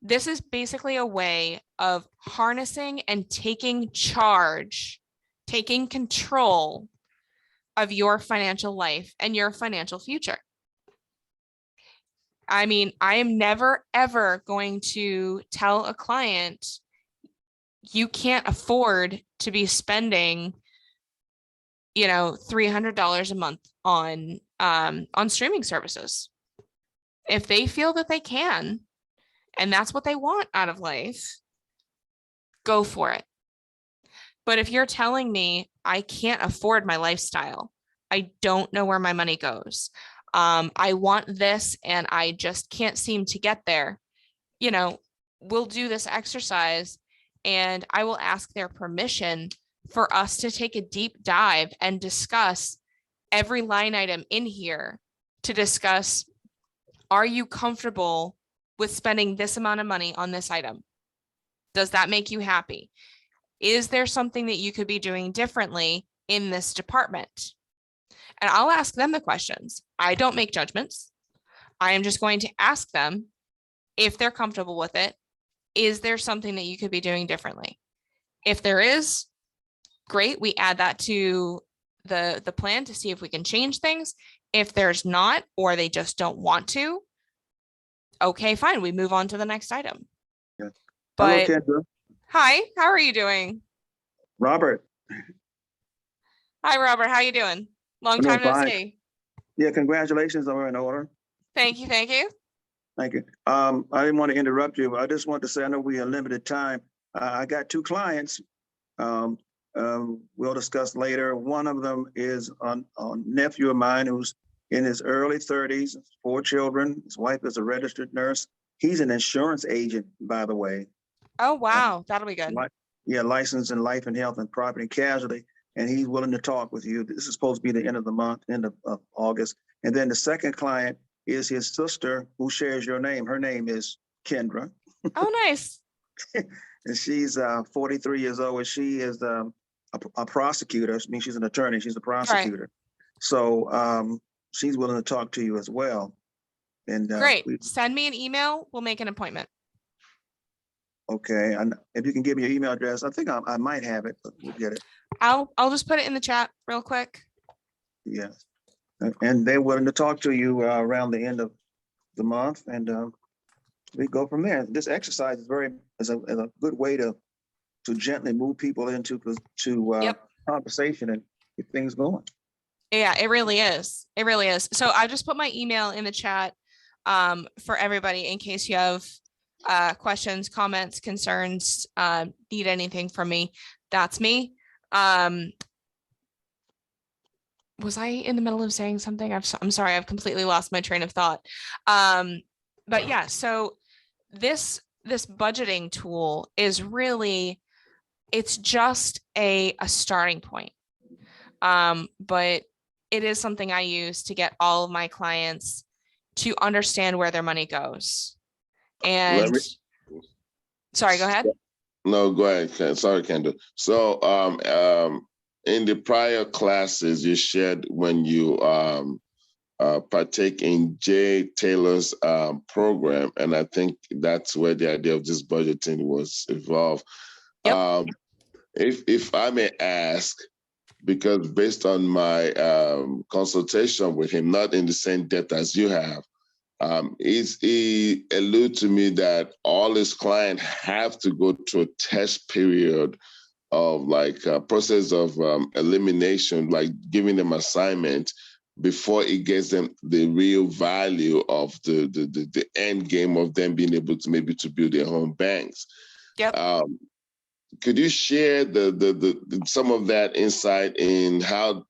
this is basically a way of harnessing and taking charge, taking control of your financial life and your financial future. I mean, I am never, ever going to tell a client, you can't afford to be spending, $300 a month on streaming services. If they feel that they can, and that's what they want out of life, go for it. But if you're telling me I can't afford my lifestyle, I don't know where my money goes, I want this and I just can't seem to get there, we'll do this exercise and I will ask their permission for us to take a deep dive and discuss every line item in here to discuss, are you comfortable with spending this amount of money on this item? Does that make you happy? Is there something that you could be doing differently in this department? And I'll ask them the questions. I don't make judgments. I am just going to ask them if they're comfortable with it. Is there something that you could be doing differently? If there is, great. We add that to the plan to see if we can change things. If there's not, or they just don't want to, okay, fine. We move on to the next item. Yeah. But hello, Kendra. Hi, how are you doing? Robert. Hi, Robert. How you doing? Long No, time no fine. see. Yeah, congratulations are in order. Thank you. Thank you. Thank you. I didn't want to interrupt you, but I just want to say, I know we have limited time. I got two clients. We'll discuss later. One of them is a nephew of mine who's in his early 30s, 4 children. His wife is a registered nurse. He's an insurance agent, by the way. Oh, wow. That'll be good. Yeah, licensed in life and health and property and casualty. And he's willing to talk with you. This is supposed to be the end of the month, end of August. And then the second client is his sister who shares your name. Her name is Kendra. Oh, nice. And she's 43 years old. And she is a prosecutor. I mean, she's an attorney. She's a prosecutor. So she's willing to talk to you as well. And Great. Send me an email. We'll make an appointment. Okay. And if you can give me your email address, I think I might have it, but we'll get it. I'll just put it in the chat real quick. Yes. And they're willing to talk to you around the end of the month, and we go from there. This exercise is a good way to gently move people into conversation and get things going. Yeah, it really is. It really is. So I just put my email in the chat for everybody in case you have questions, comments, concerns, need anything from me. That's me. Was I in the middle of saying something? I'm sorry, I've completely lost my train of thought. But yeah, so this budgeting tool is really, it's just a starting point. But it is something I use to get all of my clients to understand where their money goes. And sorry, go ahead. No, go ahead. Sorry, Kendall. So in the prior classes you shared when you partake in Jay Taylor's program, and I think that's where the idea of this budgeting was evolved. Yep. If I may ask, because based on my consultation with him, not in the same depth as you have, he alluded to me that all his clients have to go through a test period of like a process of elimination, like giving them assignment before it gets them the real value of the end game of them being able to maybe to build their home banks. Yep. Could you share the some of that insight in how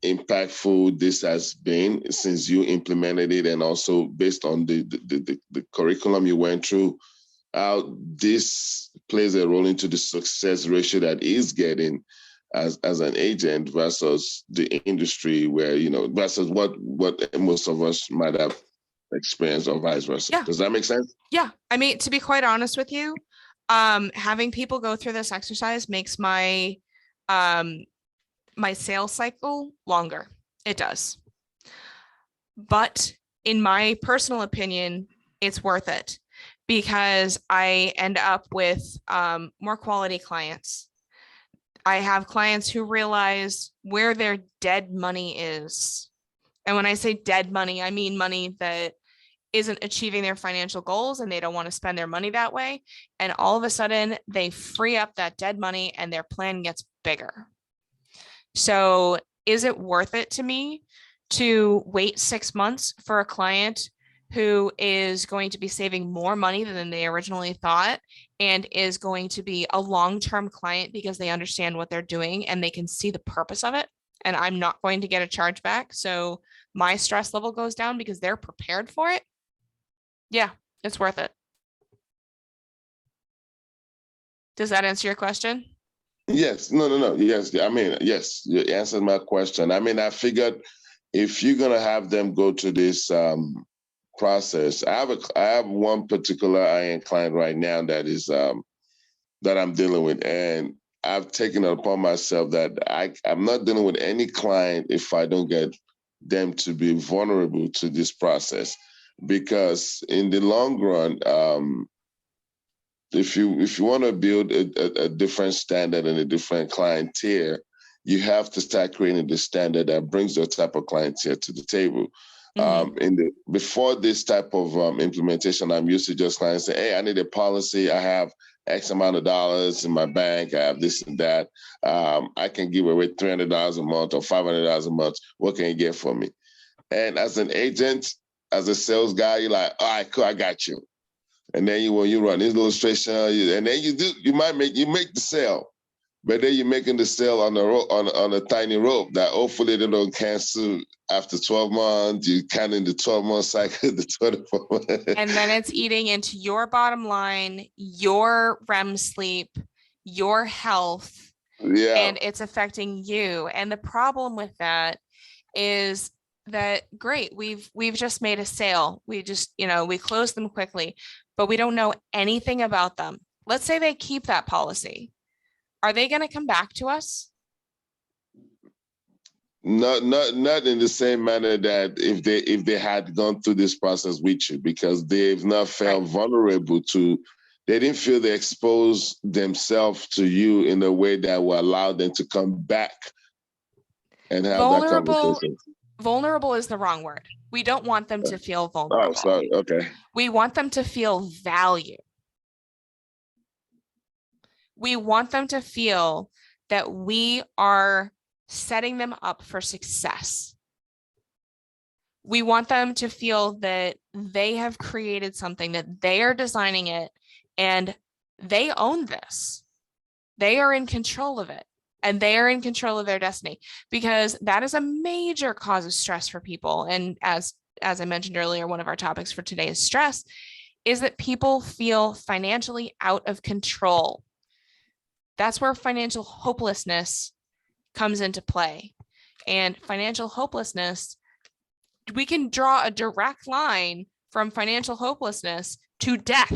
impactful this has been since you implemented it, and also based on the curriculum you went through, how this plays a role into the success ratio that is getting as an agent versus the industry where, versus what most of us might have experienced or vice versa. Yeah. Does that make sense? Yeah. I mean, to be quite honest with you, having people go through this exercise makes my my sales cycle longer. It does. But in my personal opinion, it's worth it because I end up with more quality clients. I have clients who realize where their dead money is. And when I say dead money, I mean money that isn't achieving their financial goals and they don't want to spend their money that way. And all of a sudden they free up that dead money and their plan gets bigger. So is it worth it to me to wait 6 months for a client who is going to be saving more money than they originally thought and is going to be a long-term client because they understand what they're doing and they can see the purpose of it? And I'm not going to get a charge back. So my stress level goes down because they're prepared for it. Yeah, it's worth it. Does that answer your question? Yes. No. Yes. I mean, yes, you answered my question. I mean, I figured if you're going to have them go to this process, I have one particular client right now that is that I'm dealing with, and I've taken it upon myself that I'm not dealing with any client if I don't get them to be vulnerable to this process, because in the long run, if you want to build a different standard and a different client tier, you have to start creating the standard that brings that type of client tier to the table. Before this type of implementation, I'm used to just clients say, "Hey, I need a policy. I have X amount of dollars in my bank. I have this and that. I can give away $300 a month or $500 a month. What can you get for me? And as an agent, as a sales guy, you're like, all right, cool, I got you. And then when you run this illustration, and then you make the sale, but then you're making the sale on a tiny rope that hopefully they don't cancel after 12 months. You count in the 12-month cycle, the 24 months. And then it's eating into your bottom line, your REM sleep, your health, Yeah. and it's affecting you. And the problem with that is that, great, we've just made a sale. We just, we close them quickly, but we don't know anything about them. Let's say they keep that policy. Are they going to come back to us? Not in the same manner that if they had gone through this process with you, because they've not felt vulnerable to, they didn't feel they exposed themselves to you in a way that will allow them to come back and have that conversation. Vulnerable is the wrong word. We don't want them to feel vulnerable. Oh, sorry. Okay. We want them to feel value. We want them to feel that we are setting them up for success. We want them to feel that they have created something, that they are designing it, and they own this. They are in control of it, and they are in control of their destiny, because that is a major cause of stress for people. And as I mentioned earlier, one of our topics for today is stress, is that people feel financially out of control. That's where financial hopelessness comes into play. And financial hopelessness, we can draw a direct line from financial hopelessness to death.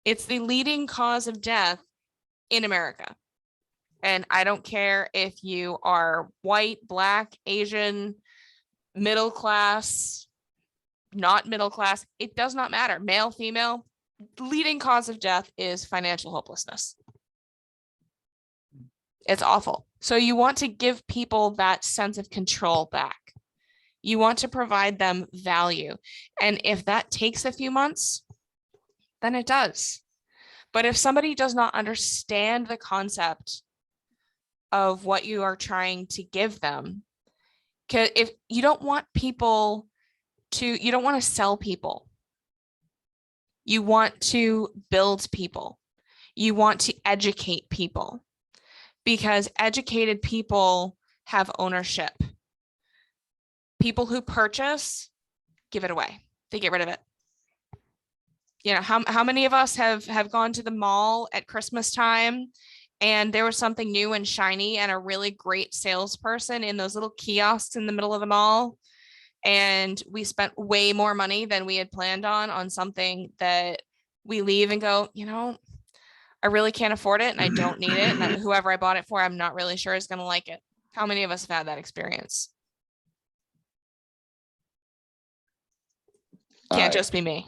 It's the leading cause of death in America. And I don't care if you are white, Black, Asian, middle class, not middle class, it does not matter. Male, female, leading cause of death is financial hopelessness. It's awful. So you want to give people that sense of control back. You want to provide them value. And if that takes a few months, then it does. But if somebody does not understand the concept of what you are trying to give them, because if you don't want people to, you don't want to sell people. You want to build people. You want to educate people, because educated people have ownership. People who purchase, give it away. They get rid of it. How many of us have gone to the mall at Christmas time and there was something new and shiny and a really great salesperson in those little kiosks in the middle of the mall, and we spent way more money than we had planned on something that we leave and go, I really can't afford it and I don't need it, and whoever I bought it for, I'm not really sure is going to like it. How many of us have had that experience? Can't just be me.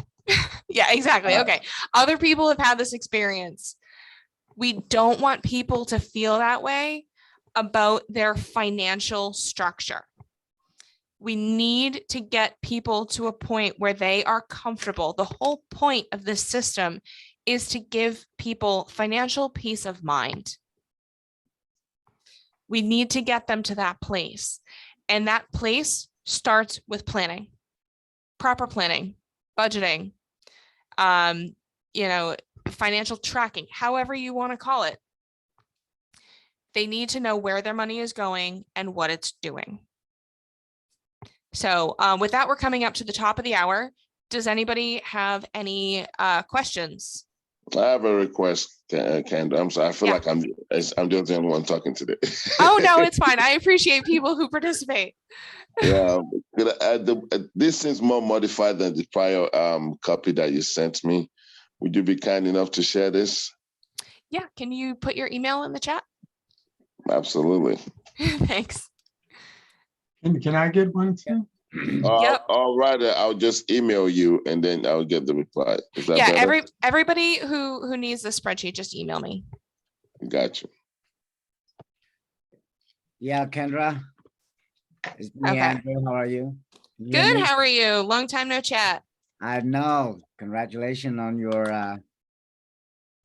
Yeah, exactly. Okay. Other people have had this experience. We don't want people to feel that way about their financial structure. We need to get people to a point where they are comfortable. The whole point of this system is to give people financial peace of mind. We need to get them to that place. And that place starts with planning, proper planning, budgeting, financial tracking, however you want to call it. They need to know where their money is going and what it's doing. So with that, we're coming up to the top of the hour. Does anybody have any questions? I have a request, Kendra. I'm sorry. I feel like I'm just the only one talking today. Oh, no, it's fine. I appreciate people who participate. Yeah, this seems more modified than the prior copy that you sent me. Would you be kind enough to share this? Yeah. Can you put your email in the chat? Absolutely. Thanks. Can I get one too? Yep. All right. I'll just email you and then I'll get the reply. Is that better? Everybody who needs the spreadsheet, just email me. Gotcha. Yeah, Kendra. It's me, Okay. Andrew. How are you? Good. How are you? Long time no chat. I know. Congratulations on your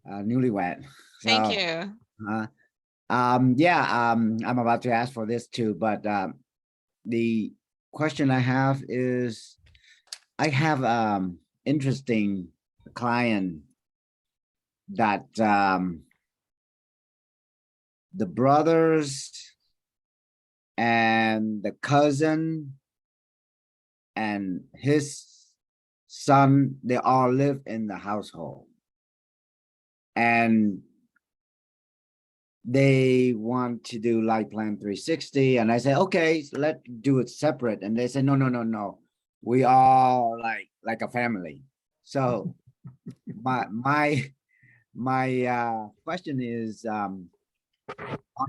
newlywed. Thank So, you. yeah, I'm about to ask for this too, but the question I have is, I have interesting client that the brothers and the cousin and his son, they all live in the household. And they want to do Life Plan 360. And I say, okay, so let's do it separate. And they say, no, no, no, no. We all like a family. So my question is, on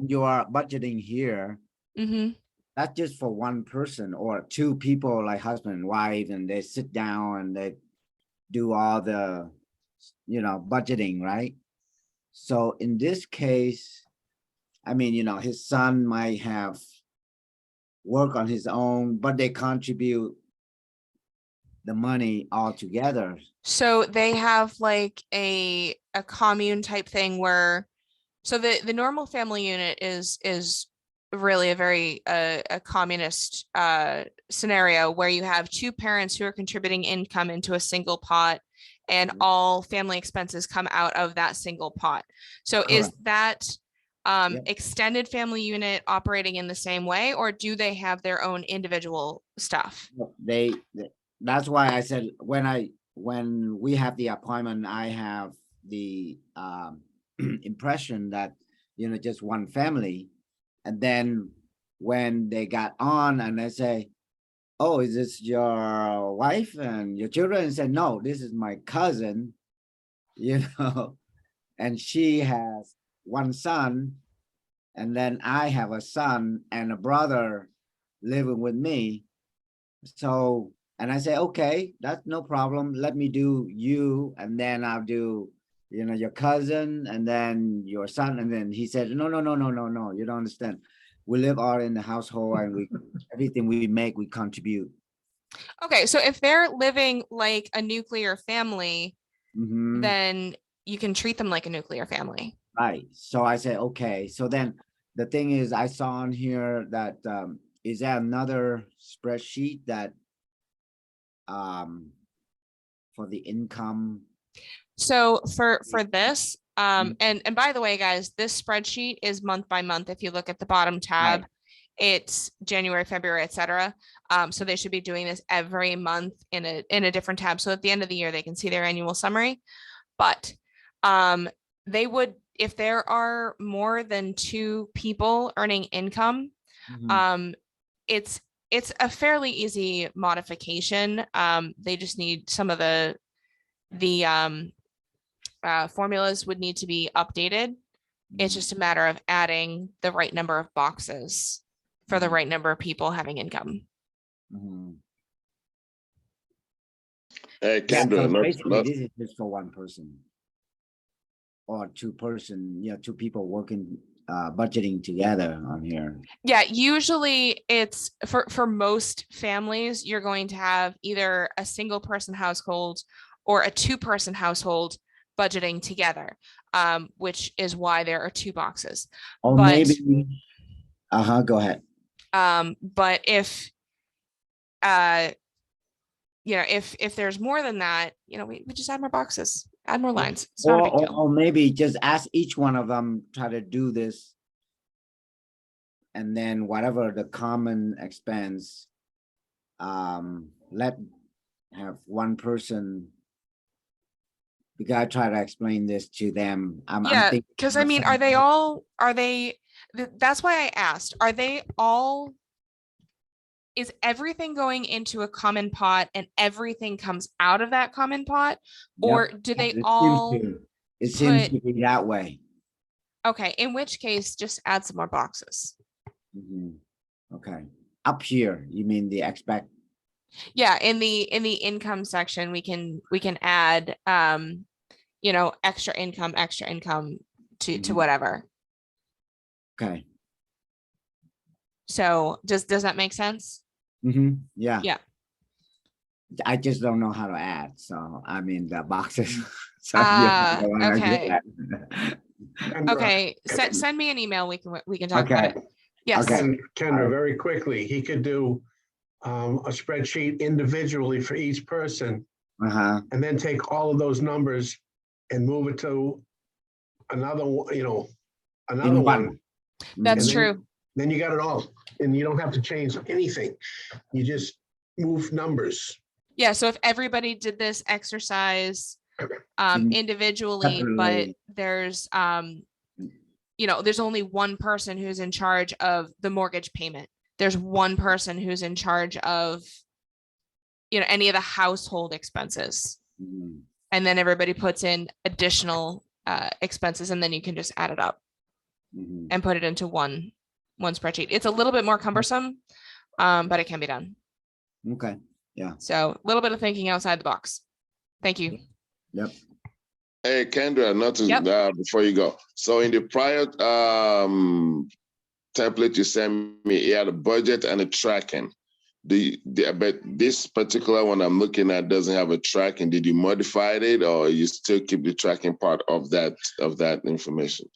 your budgeting here, Hmm. that's just for one person or two people like husband and wife, and they sit down and they do all the, budgeting, right? So in this case, I mean, his son might have work on his own, but they contribute the money all together. So they have like a commune type thing where, so the normal family unit is really a very a communist scenario where you have two parents who are contributing income into a single pot, and all family expenses come out of that single pot. So is Correct. that Yep. extended family unit operating in the same way, or do they have their own individual stuff? That's why I said when we have the appointment, I have the impression that just one family. And then when they got on and I say, oh, is this your wife and your children? And said, no, this is my cousin, and she has one son, and then I have a son and a brother living with me. So, and I say, okay, that's no problem. Let me do you, and then I'll do, your cousin, and then your son. And then he said, no, no, no, no, no, no, you don't understand. We live all in the household, and we everything we make, we contribute. Okay, so if they're living like a nuclear family, Mhm. then you can treat them like a nuclear family. Right. So I said, okay. So then the thing is, I saw on here that is there another spreadsheet that for the income? So for this, Mhm. and by the way, guys, this spreadsheet is month by month. If you look at the bottom tab, Right. it's January, February, etc. So they should be doing this every month in a different tab. So at the end of the year, they can see their annual summary. But they would, if there are more than two people earning income, Mhm. it's a fairly easy modification. They just need some of the formulas would need to be updated. It's just a matter of adding the right number of boxes for the Mhm. right number of people having income. Mhm. Hey, Yeah, Kendra, so not, basically not, this is just for one person or two person, two people working, budgeting together on here. Yeah, usually it's for most families, you're going to have either a single person household or a two-person household budgeting together, which is why there are two boxes. Or But maybe, go ahead. but if if there's more than that, we just add more boxes, add more lines. It's not a big deal. Or maybe just ask each one of them, try to do this. And then whatever the common expense, let have one person. Because I try to explain this to them. I'm Yeah, thinking. because I mean, that's why I asked, are they all, is everything going into a common pot and everything comes out of that common pot? Or Yep. do they It seems all to. It seems put, to be that way. okay, in which case just add some more boxes. Mhm. Okay. Up here, you mean the expect? Yeah, in the income section, we can add extra income to Mhm. whatever. Okay. So does that make sense? Yeah. Yeah. I just don't know how to add. So I mean the boxes. So you Ah, don't wanna do okay. that. Okay, send me an email. We can talk about Okay, it. Yes. okay. Kendra, very quickly, he could do a spreadsheet individually for each person Uh-huh. and then take all of those numbers and move it to another, another In one. That's And then- true. Then you got it all, and you don't have to change anything. You just move numbers. Yeah, so if everybody did this exercise In- individually, but separately. there's there's only one person who's in charge of the mortgage payment. There's one person who's in charge of any of the household expenses. Mhm. And then everybody puts in additional expenses, and then you can just add it up Mhm. and put it into one spreadsheet. It's a little bit more cumbersome, but it can be done. Okay, So a little bit of thinking outside the box. Thank you. yep. Hey, Kendra, not to, Yep. before you go. So in the prior template you sent me, you had a budget and a tracking. But this particular one I'm looking at doesn't have a tracking. Did you modify it, or you still keep the tracking part of that information?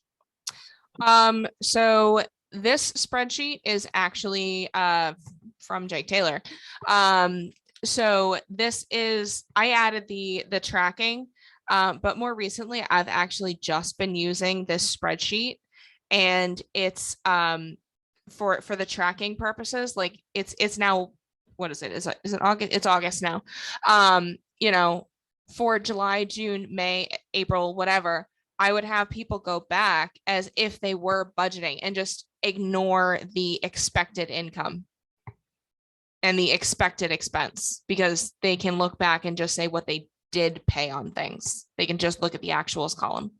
So this spreadsheet is actually from Jake Taylor. So this is, I added the tracking, but more recently I've actually just been using this spreadsheet, and it's for the tracking purposes. Like it's now, what is it? Is it August? It's August now. For July, June, May, April, whatever, I would have people go back as if they were budgeting and just ignore the expected income and the expected expense, because they can look back and just say what they did pay on things. They can just look at the actuals column.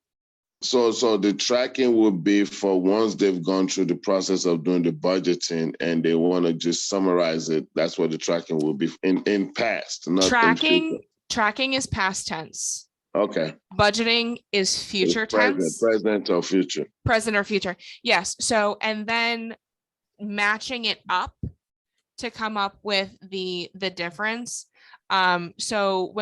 So the tracking would be for once they've gone through the process of doing the budgeting and they want to just summarize it. That's what the tracking will be in past, not in future. Tracking is past tense. Okay. Budgeting is future tense. Present or future. Present or future. Yes. So, and then matching it up to come up with the difference. So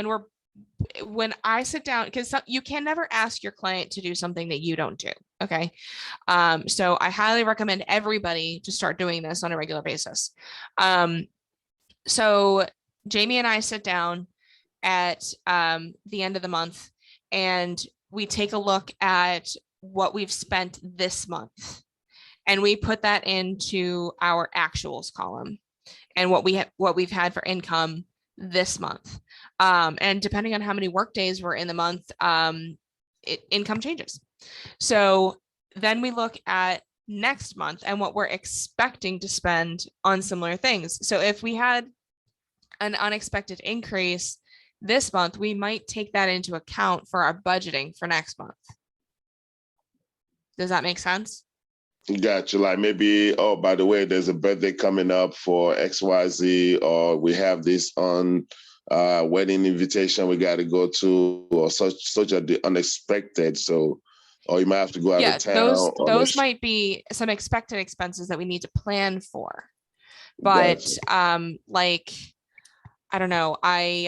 when I sit down, because you can never ask your client to do something that you don't do. Okay. So I highly recommend everybody to start doing this on a regular basis. So Jamie and I sit down at the end of the month, and we take a look at what we've spent this month, and we put that into our actuals column, and what we've had for income this month. And depending on how many work days we're in the month, income changes. So then we look at next month and what we're expecting to spend on similar things. So if we had an unexpected increase this month, we might take that into account for our budgeting for next month. Does that make sense? Gotcha. Like maybe, oh, by the way, there's a birthday coming up for XYZ, or we have this on wedding invitation we got to go to, or such are the unexpected. So, or you might have to go out of town. Those might be some expected expenses that we need to plan for. But like, I don't know. I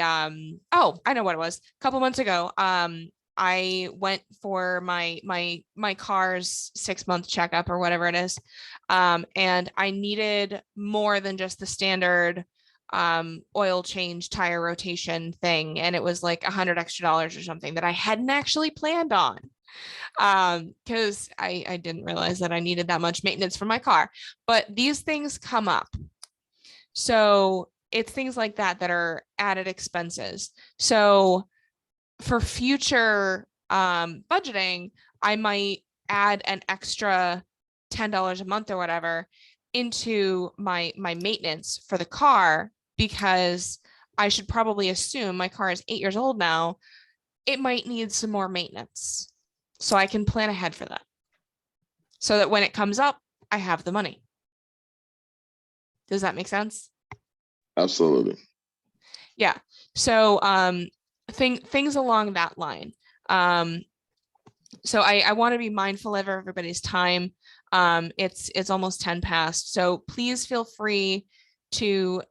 know what it was. A couple months ago, I went for my car's 6-month checkup or whatever it is. And I needed more than just the standard oil change, tire rotation thing. And it was like $100 extra or something that I hadn't actually planned on. Because I didn't realize that I needed that much maintenance for my car. But these things come up. So it's things like that that are added expenses. So for future budgeting, I might add an extra $10 a month or whatever into my maintenance for the car, because I should probably assume my car is 8 years old now. It might need some more maintenance. So I can plan ahead for that, so that when it comes up, I have the money. Does that make sense? Absolutely. Yeah. So things along that line. So I want to be mindful of everybody's time. It's almost 10 past. So please feel free to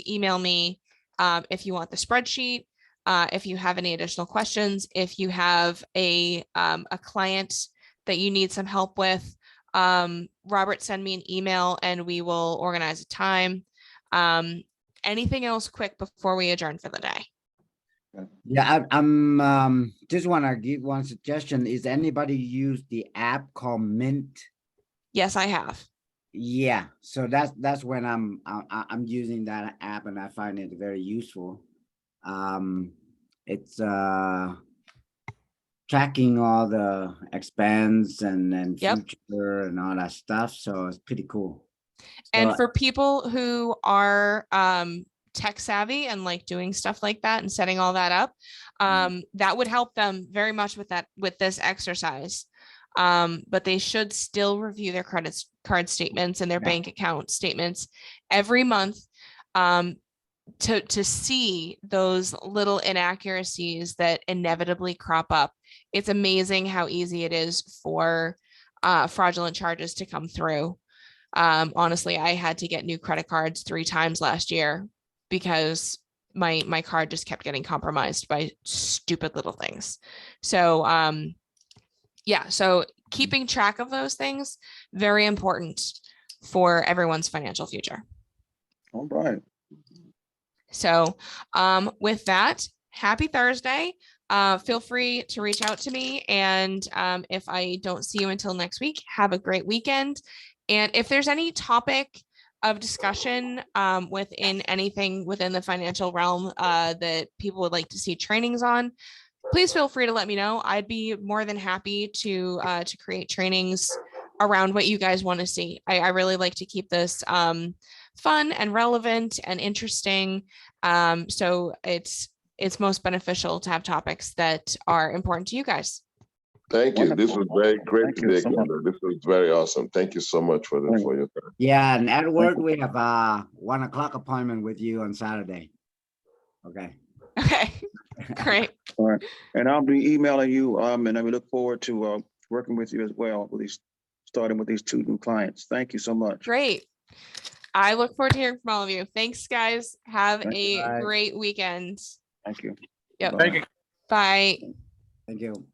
email me if you want the spreadsheet. if you have any additional questions, if you have a client that you need some help with, Robert, send me an email and we will organize a time. Anything else quick before we adjourn for the day? Yeah, I'm just want to give one suggestion. Is anybody use the app called Mint? Yes, I have. Yeah, so that's when I'm using that app and I find it very useful. It's tracking all the expense and Yep. future and all that stuff. So it's pretty cool. And So, for people who are tech savvy and like doing stuff like that and setting all that up, that would help them very much with this exercise. But they should still review their card statements and their Yeah. bank account statements every month to see those little inaccuracies that inevitably crop up. It's amazing how easy it is for fraudulent charges to come through. Honestly, I had to get new credit cards 3 times last year because my card just kept getting compromised by stupid little things. So yeah, so keeping track of those things, very important for everyone's financial future. All right. So with that, happy Thursday. Feel free to reach out to me. And if I don't see you until next week, have a great weekend. And if there's any topic of discussion within anything within the financial realm that people would like to see trainings on, please feel free to let me know. I'd be more than happy to create trainings around what you guys want to see. I really like to keep this fun and relevant and interesting. So it's most beneficial to have topics that are important to you guys. Thank you. This was very great Thank you today, so much. Kendra. This was very awesome. Thank you so much for your time. yeah, and Edward, we have a 1 o'clock appointment with you on Saturday. Okay. Okay, great. All right. And I'll be emailing you, and I look forward to working with you as well, at least starting with these 2 new clients. Thank you so much. Great. I look forward to hearing from all of you. Thanks, guys. Have Thank a you. great weekend. Thank you. Yep. Bye. Thank you. Bye. Thank you.